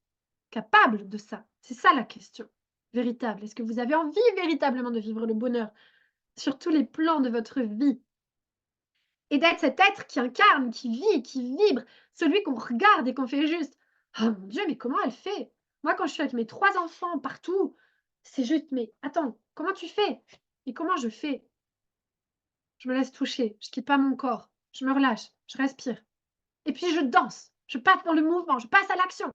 S1: capable de ça? C'est ça la question véritable. Est-ce que vous avez envie véritablement de vivre le bonheur sur tous les plans de votre vie? Et d'être cet être qui incarne, qui vit, qui vibre, celui qu'on regarde et qu'on fait juste: «Oh mon Dieu, mais comment elle fait?» Moi, quand je suis avec mes 3 enfants partout, c'est juste: «Mais attends, comment tu fais?» Et comment je fais? Je me laisse toucher, je quitte pas mon corps, je me relâche, je respire et puis je danse, je passe dans le mouvement, je passe à l'action.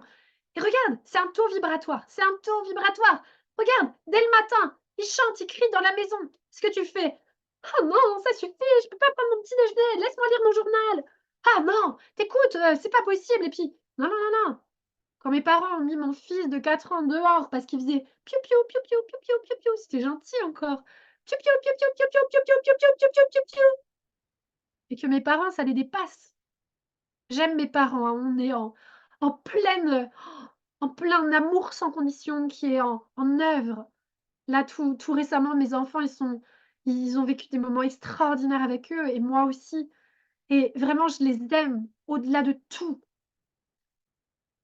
S1: Et regarde, c'est un taux vibratoire, c'est un taux vibratoire. Regarde, dès le matin, ils chantent, ils crient dans la maison. Ce que tu fais: «Oh non, ça suffit, je peux pas prendre mon petit déjeuner, laisse-moi lire mon journal. Ah non, tu écoutes, c'est pas possible» et puis non, non, non, non. Quand mes parents ont mis mon fils de 4 ans dehors parce qu'il faisait piou piou, piou piou, piou piou, piou piou, c'était gentil encore. Piou piou, piou piou, piou piou, piou piou, piou piou, piou piou, piou piou et que mes parents, ça les dépasse. J'aime mes parents, hein, on est en pleine, en plein amour sans condition qui est en œuvre. Là, tout récemment, mes enfants, ils ont vécu des moments extraordinaires avec eux et moi aussi et vraiment, je les aime au-delà de tout.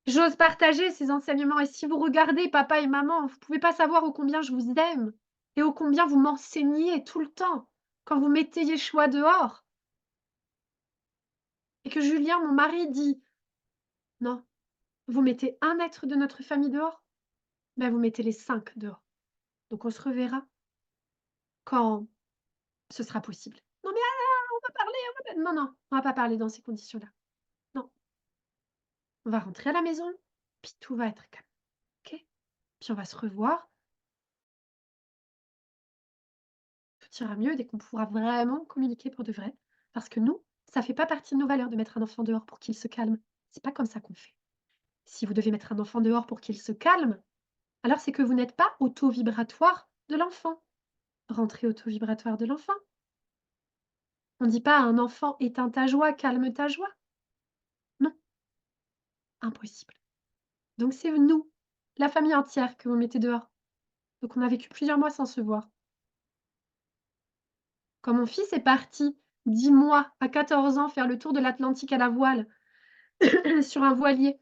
S1: J'ose partager ces enseignements et si vous regardez papa et maman, vous pouvez pas savoir ô combien je vous aime et ô combien vous m'enseignez tout le temps quand vous mettez Yeshua dehors et que Julien, mon mari, dit: «Non, vous mettez un être de notre famille dehors, ben, vous mettez les 5 dehors. Donc on se reverra quand ce sera possible». «Non mais on va parler, on va pas» «Non, non, on va pas parler dans ces conditions-là. Non, on va rentrer à la maison, puis tout va être calme, OK? Puis on va se revoir, tout ira mieux dès qu'on pourra vraiment communiquer pour de vrai. Parce que nous, ça fait pas partie de nos valeurs de mettre un enfant dehors pour qu'il se calme. C'est pas comme ça qu'on fait. Si vous devez mettre un enfant dehors pour qu'il se calme, alors c'est que vous n'êtes pas au taux vibratoire de l'enfant. Rentrez au taux vibratoire de l'enfant. On dit pas à un enfant: «Éteins ta joie, calme ta joie». Non, impossible. Donc c'est nous, la famille entière que vous mettez dehors. Donc on a vécu plusieurs mois sans se voir. Quand mon fils est parti 10 mois à 14 ans faire le tour de l'Atlantique à la voile sur un voilier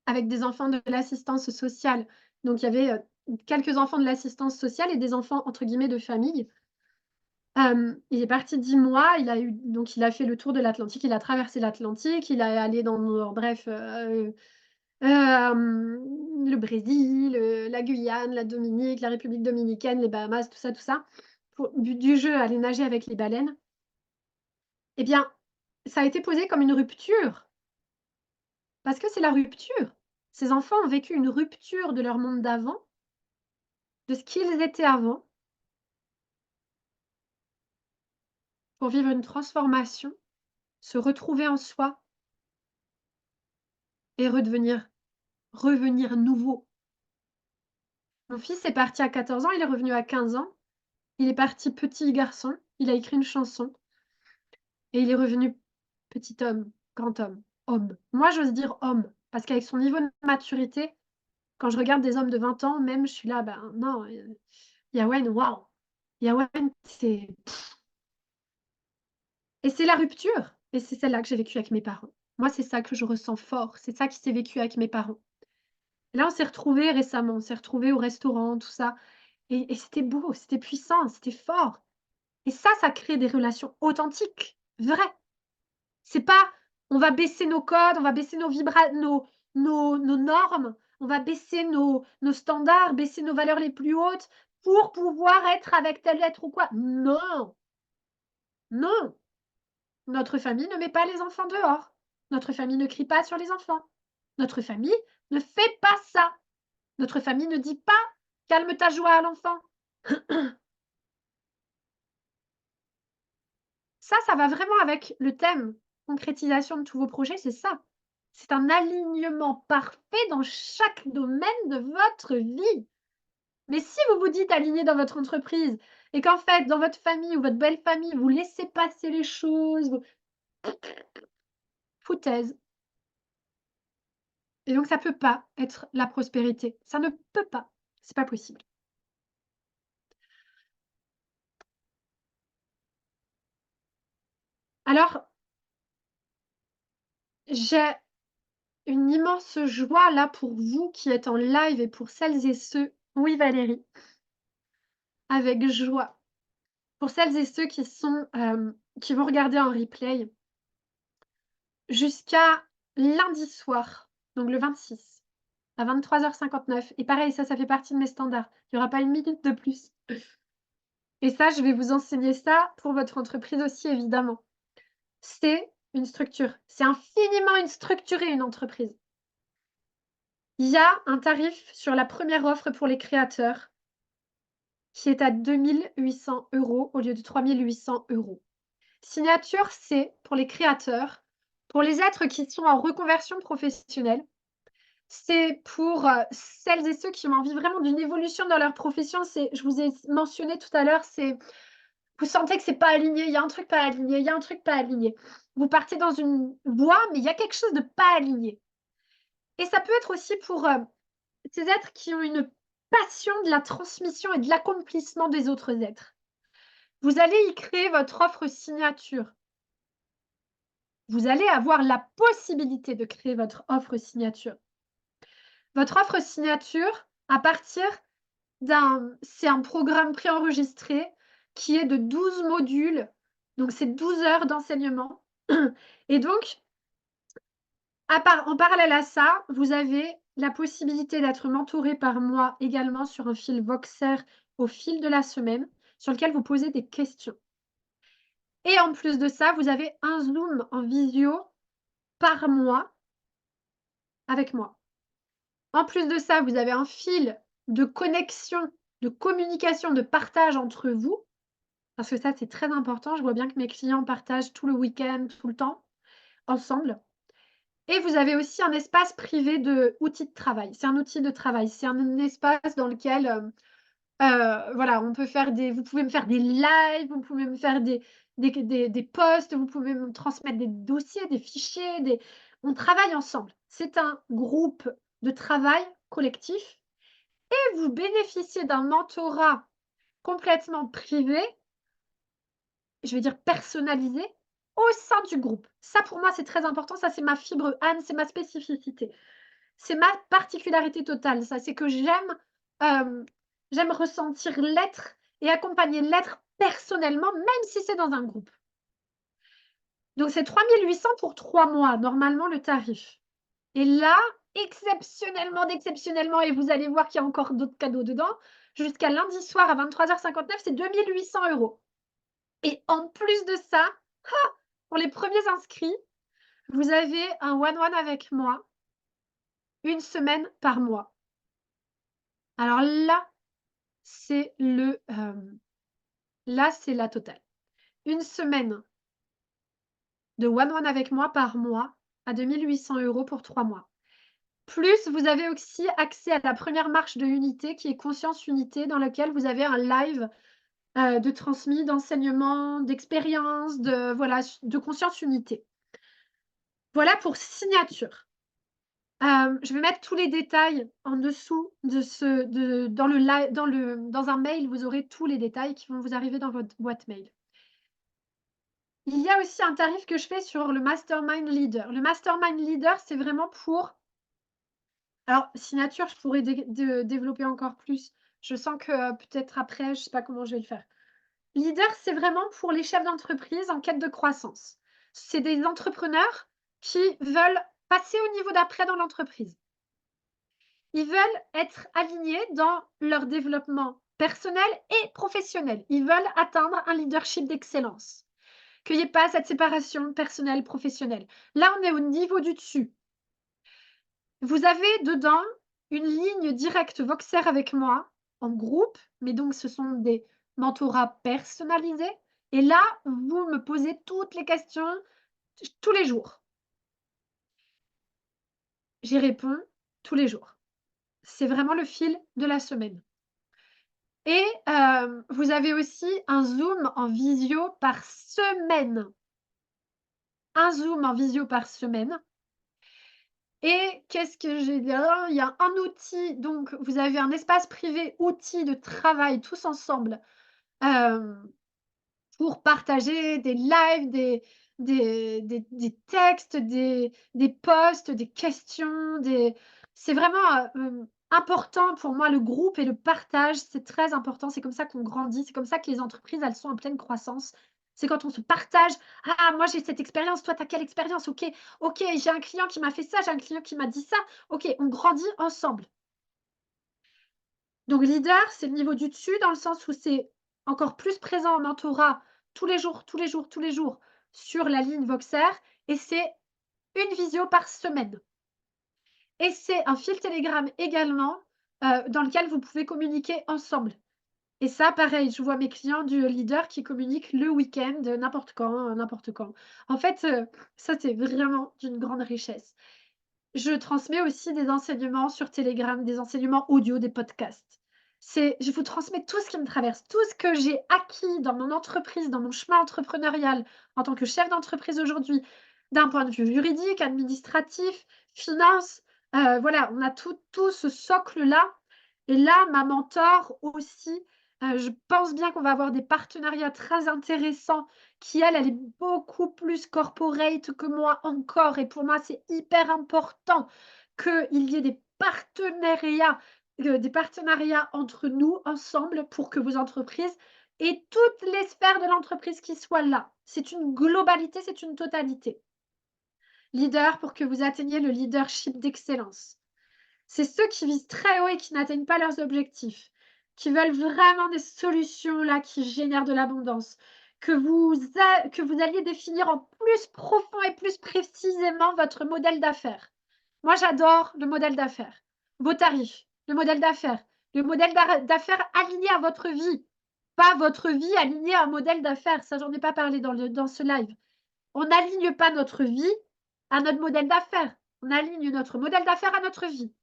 S1: avec des enfants de l'assistance sociale. Donc il y avait, quelques enfants de l'assistance sociale et des enfants entre guillemets «de famille». Il est parti 10 mois, il a fait le tour de l'Atlantique, il a traversé l'Atlantique, il est allé dans bref, le Brésil, la Guyane, la Dominique, la République dominicaine, les Bahamas, tout ça. Pour but du jeu, aller nager avec les baleines. Eh bien, ça a été posé comme une rupture, parce que c'est la rupture. Ces enfants ont vécu une rupture de leur monde d'avant, de ce qu'ils étaient avant, pour vivre une transformation, se retrouver en soi et revenir nouveau. Mon fils est parti à 14 ans, il est revenu à 15 ans. Il est parti petit garçon, il a écrit une chanson et il est revenu petit homme, grand homme, homme. Moi, j'ose dire homme, parce qu'avec son niveau de maturité, quand je regarde des hommes de 20 ans, même, je suis là, ben non, Yawen, waouh! Yawen, c'est et c'est la rupture et c'est celle-là que j'ai vécue avec mes parents. Moi, c'est ça que je ressens fort, c'est ça qui s'est vécu avec mes parents. Et là, on s'est retrouvés récemment, on s'est retrouvés au restaurant, tout ça et c'était beau, c'était puissant, c'était fort et ça crée des relations authentiques, vraies. C'est pas: on va baisser nos codes, on va baisser nos normes, on va baisser nos standards, baisser nos valeurs les plus hautes pour pouvoir être avec tel être ou quoi. Non! Non! Notre famille ne met pas les enfants dehors. Notre famille ne crie pas sur les enfants. Notre famille ne fait pas ça. Notre famille ne dit pas: «Calme ta joie à l'enfant». Ça va vraiment avec le thème concrétisation de tous vos projets, c'est ça. C'est un alignement parfait dans chaque domaine de votre vie. Mais si vous vous dites aligné dans votre entreprise et qu'en fait, dans votre famille ou votre belle famille, vous laissez passer les choses, vous foutaise. Et donc ça peut pas être la prospérité. Ça ne peut pas. C'est pas possible. Alors, j'ai une immense joie là pour vous qui êtes en live et pour celles et ceux oui Valérie, avec joie. Pour celles et ceux qui vont regarder en replay, jusqu'à lundi soir, donc le 26 à 23h59 et pareil, ça fait partie de mes standards. Il y aura pas une minute de plus et ça, je vais vous enseigner ça pour votre entreprise aussi évidemment. C'est une structure. C'est infiniment structuré une entreprise. Il y a un tarif sur la première offre pour les créateurs qui est à 2 800 € au lieu de 3 800 €. Signature, c'est pour les créateurs, pour les êtres qui sont en reconversion professionnelle. C'est pour, celles et ceux qui ont envie vraiment d'une évolution dans leur profession. Je vous ai mentionné tout à l'heure, vous sentez que c'est pas aligné, il y a un truc pas aligné, il y a un truc pas aligné. Vous partez dans une voie, mais il y a quelque chose de pas aligné et ça peut être aussi pour, ces êtres qui ont une passion de la transmission et de l'accomplissement des autres êtres. Vous allez y créer votre offre signature. Vous allez avoir la possibilité de créer votre offre signature. Votre offre signature, à partir c'est un programme préenregistré qui est de 12 modules, donc c'est 12 heures d'enseignement et donc en parallèle à ça, vous avez la possibilité d'être mentoré par moi également sur un fil Voxer au fil de la semaine, sur lequel vous posez des questions et en plus de ça, vous avez un Zoom en visio par mois avec moi. En plus de ça, vous avez un fil de connexion, de communication, de partage entre vous, parce que ça, c'est très important. Je vois bien que mes clients partagent tout le week-end, tout le temps, ensemble. Et vous avez aussi un espace privé de outils de travail. C'est un outil de travail. C'est un espace dans lequel, voilà, vous pouvez me faire des lives, vous pouvez me faire des posts, vous pouvez me transmettre des dossiers, des fichiers, on travaille ensemble. C'est un groupe de travail collectif et vous bénéficiez d'un mentorat complètement privé, je vais dire personnalisé, au sein du groupe. Ça, pour moi, c'est très important. Ça, c'est ma fibre Anne, c'est ma spécificité. C'est ma particularité totale, ça. C'est que j'aime ressentir l'être et accompagner l'être personnellement, même si c'est dans un groupe. Donc c'est 3 800 pour 3 mois, normalement, le tarif. Et là, exceptionnellement, et vous allez voir qu'il y a encore d'autres cadeaux dedans, jusqu'à lundi soir à 23h59, c'est 2 800 €. Et en plus de ça, pour les premiers inscrits, vous avez un one-one avec moi, 1 semaine par mois. Alors c'est là, c'est la totale. 1 semaine de one-one avec moi par mois à 2 800 € pour 3 mois. Plus, vous avez aussi accès à la première marche de Unité qui est Conscience Unité, dans lequel vous avez un live, de transmis, d'enseignement, d'expérience, de Conscience Unité. Voilà pour signature. Je vais mettre tous les détails en dessous dans un mail, vous aurez tous les détails qui vont vous arriver dans votre boîte mail. Il y a aussi un tarif que je fais sur le Mastermind Leader. Le Mastermind Leader, c'est vraiment pour alors signature, je pourrais développer encore plus. Je sens que, peut-être après, je ne sais pas comment je vais le faire. Leader, c'est vraiment pour les chefs d'entreprise en quête de croissance. C'est des entrepreneurs qui veulent passer au niveau d'après dans l'entreprise. Ils veulent être alignés dans leur développement personnel et professionnel. Ils veulent atteindre un leadership d'excellence. Qu'il n'y ait pas cette séparation personnelle-professionnelle. Là, on est au niveau du dessus. Vous avez dedans une ligne directe Voxer avec moi, en groupe, mais donc ce sont des mentorats personnalisés. Et là, vous me posez toutes les questions tous les jours. J'y réponds tous les jours. C'est vraiment le fil de la semaine. Et vous avez aussi un Zoom en visio par semaine. Un Zoom en visio par semaine. Et qu'est-ce que j'ai dit? Il y a un outil, donc vous avez un espace privé outil de travail tous ensemble, hem, pour partager des lives, des textes, des posts, des questions, c'est vraiment, important pour moi, le groupe et le partage, c'est très important. C'est comme ça qu'on grandit, c'est comme ça que les entreprises, elles sont en pleine croissance. C'est quand on se partage: «Ah, moi, j'ai cette expérience, toi, tu as quelle expérience? OK, OK, j'ai un client qui m'a fait ça, j'ai un client qui m'a dit ça. OK, on grandit ensemble». Donc leader, c'est le niveau du dessus dans le sens où c'est encore plus présent en mentorat tous les jours, tous les jours, tous les jours sur la ligne Voxer et c'est une visio par semaine. Et c'est un fil Telegram également, dans lequel vous pouvez communiquer ensemble. Et ça, pareil, je vois mes clients du leader qui communiquent le week-end, n'importe quand, n'importe quand. En fait, ça, c'est vraiment d'une grande richesse. Je transmets aussi des enseignements sur Telegram, des enseignements audio, des podcasts. Je vous transmets tout ce qui me traverse, tout ce que j'ai acquis dans mon entreprise, dans mon chemin entrepreneurial, en tant que chef d'entreprise aujourd'hui, d'un point de vue juridique, administratif, finance. Voilà, on a tout ce socle-là. Et là, ma mentor aussi, je pense bien qu'on va avoir des partenariats très intéressants qui, elle est beaucoup plus corporate que moi encore et pour moi, c'est hyper important qu'il y ait des partenariats entre nous, ensemble, pour que vos entreprises et toutes les sphères de l'entreprise qui soient là. C'est une globalité, c'est une totalité. Leader pour que vous atteigniez le leadership d'excellence. C'est ceux qui visent très haut et qui n'atteignent pas leurs objectifs, qui veulent vraiment des solutions là qui génèrent de l'abondance, que vous alliez définir en plus profond et plus précisément votre modèle d'affaires. Moi, j'adore le modèle d'affaires, vos tarifs, le modèle d'affaires aligné à votre vie, pas votre vie alignée à un modèle d'affaires. Ça, j'en ai pas parlé dans ce live. On n'aligne pas notre vie à notre modèle d'affaires. On aligne notre modèle d'affaires à notre vie.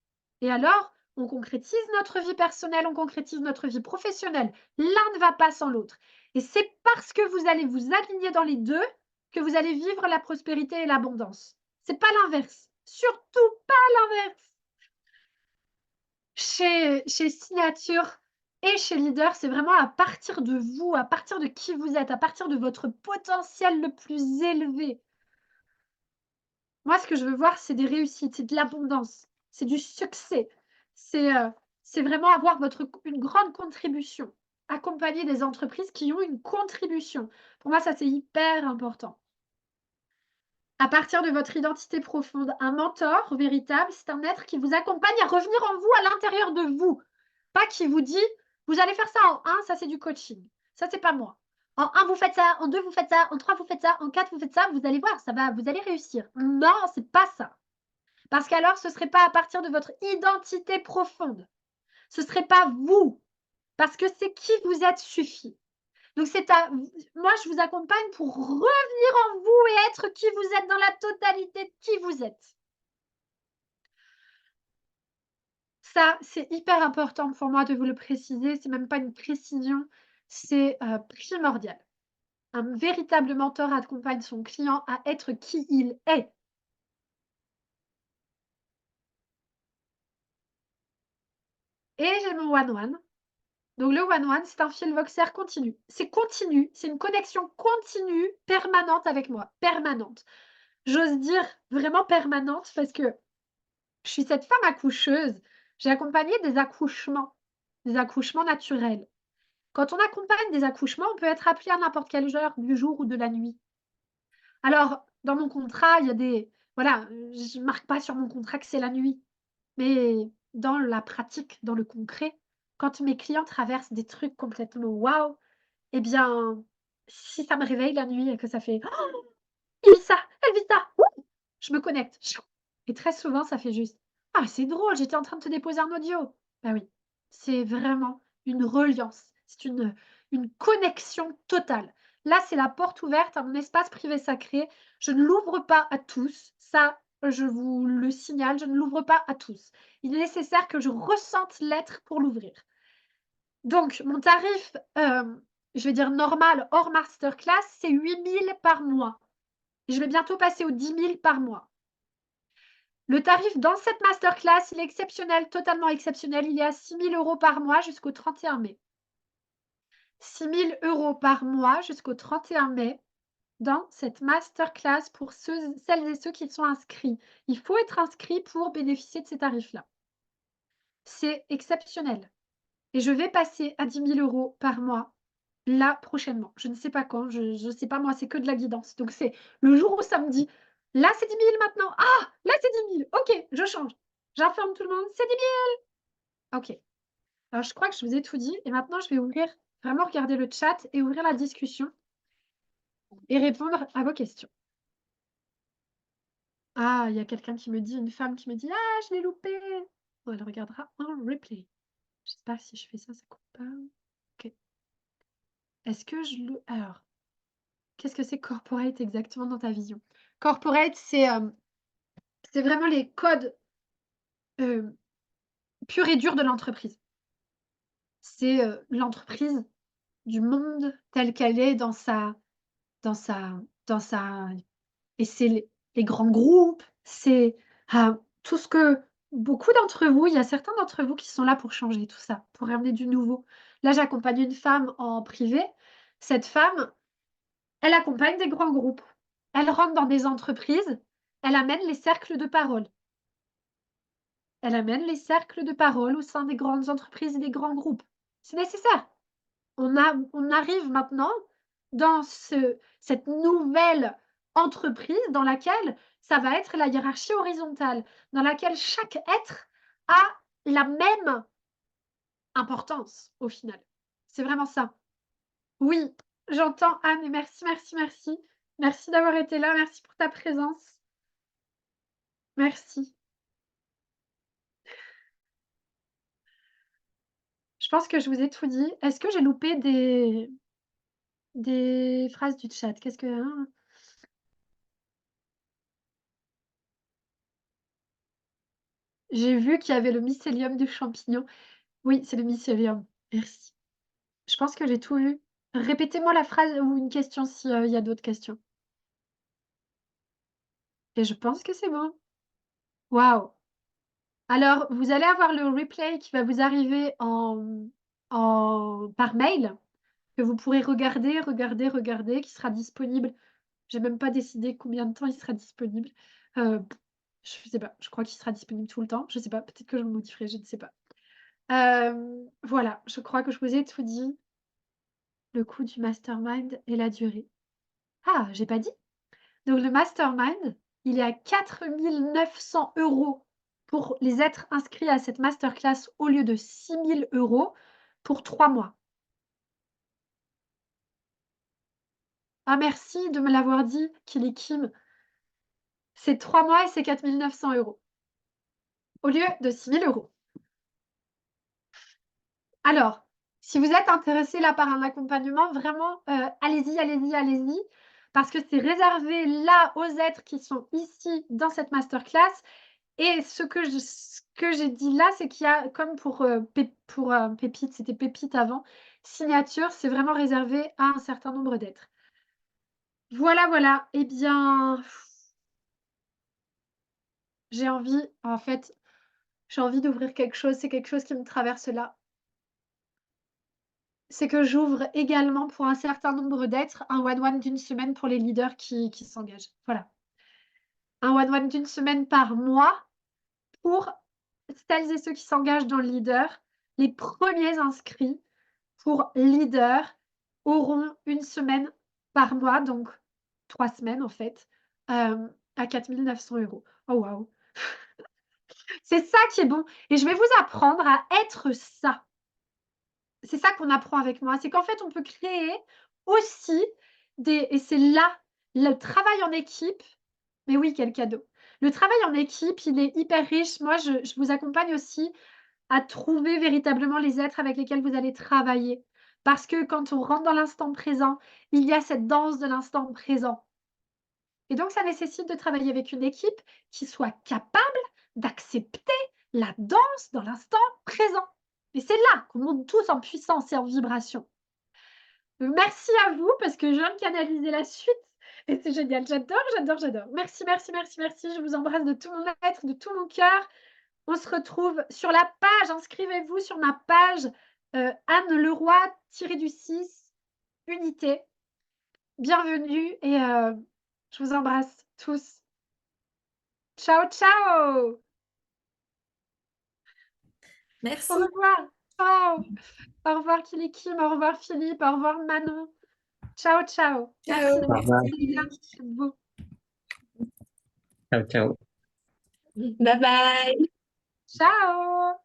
S1: Et alors, on concrétise notre vie personnelle, on concrétise notre vie professionnelle. L'un ne va pas sans l'autre. Et c'est parce que vous allez vous aligner dans les deux que vous allez vivre la prospérité et l'abondance. C'est pas l'inverse. Surtout pas l'inverse. chez Signature et chez Leader, c'est vraiment à partir de vous, à partir de qui vous êtes, à partir de votre potentiel le plus élevé. Moi, ce que je veux voir, c'est des réussites, c'est de l'abondance, c'est du succès. C'est vraiment avoir une grande contribution. Accompagner des entreprises qui ont une contribution. Pour moi, ça, c'est hyper important. À partir de votre identité profonde, un mentor véritable, c'est un être qui vous accompagne à revenir en vous, à l'intérieur de vous. Pas qui vous dit: «Vous allez faire ça en 1, ça c'est du coaching. Ça, c'est pas moi. En 1, vous faites ça, en 2, vous faites ça, en 3, vous faites ça, en 4, vous faites ça, vous allez voir, ça va, vous allez réussir». Non, c'est pas ça. Parce qu'alors, ce serait pas à partir de votre identité profonde. Ce serait pas vous, parce que c'est qui vous êtes suffit. Donc c'est à moi, je vous accompagne pour revenir en vous et être qui vous êtes dans la totalité de qui vous êtes. Ça, c'est hyper important pour moi de vous le préciser, c'est même pas une précision, c'est, primordial. Un véritable mentor accompagne son client à être qui il est. Et j'ai mon one-one. Donc le one-one, c'est un fil Voxer continu. C'est continu, c'est une connexion continue, permanente avec moi, permanente. J'ose dire vraiment permanente parce que je suis cette femme accoucheuse. J'ai accompagné des accouchements naturels. Quand on accompagne des accouchements, on peut être appelé à n'importe quelle heure du jour ou de la nuit. Alors, dans mon contrat, il y a des voilà, je marque pas sur mon contrat que c'est la nuit. Mais dans la pratique, dans le concret, quand mes clients traversent des trucs complètement waouh, eh bien, si ça me réveille la nuit et que ça fait: «Oh, il vit ça, elle vit ça, ouh!» Je me connecte, chou et très souvent, ça fait juste: «Ah, c'est drôle, j'étais en train de te déposer un audio». Bah oui, c'est vraiment une reliance, c'est une connexion totale. Là, c'est la porte ouverte à mon espace privé sacré. Je ne l'ouvre pas à tous, ça, je vous le signale, je ne l'ouvre pas à tous. Il est nécessaire que je ressente l'être pour l'ouvrir. Donc mon tarif, je vais dire normal hors masterclass, c'est 8 000 par mois. Je vais bientôt passer aux 10 000 par mois. Le tarif dans cette masterclass, il est exceptionnel, totalement exceptionnel. Il est à 6 000 € par mois jusqu'au 31 mai. 6 000 € par mois jusqu'au 31 mai dans cette masterclass pour celles et ceux qui sont inscrits. Il faut être inscrit pour bénéficier de ces tarifs-là. C'est exceptionnel et je vais passer à 10 000 € par mois, là, prochainement. Je ne sais pas quand, je ne sais pas moi, c'est que de la guidance. Donc c'est le jour où ça me dit: «Là, c'est 10 000 maintenant. Ah! Là, c'est 10 000. OK, je change». J'informe tout le monde: «C'est 10 000». OK. Alors je crois que je vous ai tout dit et maintenant je vais vraiment regarder le chat et ouvrir la discussion et répondre à vos questions. Ah, il y a quelqu'un qui me dit, une femme qui me dit: «Ah, je l'ai loupé». Bon, elle regardera en replay. Je sais pas si je fais ça, ça coupe pas. OK. Est-ce que je le alors, qu'est-ce que c'est corporate exactement dans ta vision? Corporate, c'est vraiment les codes, heu, purs et durs de l'entreprise. C'est, l'entreprise du monde telle qu'elle est dans sa dans sa et c'est les grands groupes, c'est, tout ce que beaucoup d'entre vous il y a certains d'entre vous qui sont là pour changer tout ça, pour amener du nouveau. Là, j'accompagne une femme en privé. Cette femme, elle accompagne des grands groupes. Elle rentre dans des entreprises, elle amène les cercles de parole. Elle amène les cercles de parole au sein des grandes entreprises et des grands groupes. C'est nécessaire. On arrive maintenant dans cette nouvelle entreprise dans laquelle ça va être la hiérarchie horizontale, dans laquelle chaque être a la même importance au final. C'est vraiment ça. Oui, j'entends Anne et merci, merci, merci. Merci d'avoir été là, merci pour ta présence. Merci. Je pense que je vous ai tout dit. Est-ce que j'ai loupé des phrases du chat? Qu'est-ce que J'ai vu qu'il y avait le mycélium du champignon. Oui, c'est le mycélium. Merci. Je pense que j'ai tout vu. Répétez-moi la phrase ou une question si, il y a d'autres questions. Et je pense que c'est bon. Waouh! Alors, vous allez avoir le replay qui va vous arriver par mail, que vous pourrez regarder, qui sera disponible. J'ai même pas décidé combien de temps il sera disponible. Je sais pas, je crois qu'il sera disponible tout le temps. Je sais pas, peut-être que je le modifierai, je ne sais pas. Voilà, je crois que je vous ai tout dit. Le coût du mastermind et la durée. Ah, j'ai pas dit. Donc le mastermind, il est à 4 900 € pour les êtres inscrits à cette masterclass au lieu de 6 000 € pour 3 mois. Ah merci de me l'avoir dit, Kili Kim. C'est 3 mois et c'est 4 900 € au lieu de 6 000 €. Alors, si vous êtes intéressé là par un accompagnement, vraiment, allez-y, allez-y, allez-y, parce que c'est réservé là aux êtres qui sont ici dans cette masterclass. Et ce que j'ai dit là, c'est qu'il y a comme pour, Pépite, c'était Pépite avant, signature, c'est vraiment réservé à un certain nombre d'êtres. Voilà, voilà. Eh bien, j'ai envie, en fait, j'ai envie d'ouvrir quelque chose. C'est quelque chose qui me traverse là. C'est que j'ouvre également pour un certain nombre d'êtres un one-one d'une semaine pour les leaders qui s'engagent. Voilà. Un one-one d'une semaine par mois pour celles et ceux qui s'engagent dans le leader. Les premiers inscrits pour leader auront une semaine par mois, donc 3 semaines en fait, à 4 900 €. Oh waouh! C'est ça qui est bon et je vais vous apprendre à être ça. C'est ça qu'on apprend avec moi, c'est qu'en fait, on peut créer aussi et c'est là, le travail en équipe, mais oui, quel cadeau. Le travail en équipe, il est hyper riche. Moi, je vous accompagne aussi à trouver véritablement les êtres avec lesquels vous allez travailler. Parce que quand on rentre dans l'instant présent, il y a cette danse de l'instant présent. Et donc, ça nécessite de travailler avec une équipe qui soit capable d'accepter la danse dans l'instant présent. Et c'est là qu'on monte tous en puissance et en vibration. Merci à vous parce que je viens de canaliser la suite et c'est génial. J'adore, j'adore, j'adore. Merci, merci, merci, merci. Je vous embrasse de tout mon être, de tout mon cœur. On se retrouve sur la page, inscrivez-vous sur ma page, Anne Leroy-du-6 unité. Bienvenue et je vous embrasse tous. Ciao, ciao! Au
S3: Merci.
S1: revoir. Ciao. Au revoir Kili Kim, au revoir Philippe, au revoir Manon. Ciao, ciao. Merci
S3: Ciao.
S1: de
S2: Bye bye.
S1: m'accueillir. Vous.
S2: Ciao, ciao.
S3: Bye bye.
S1: Ciao!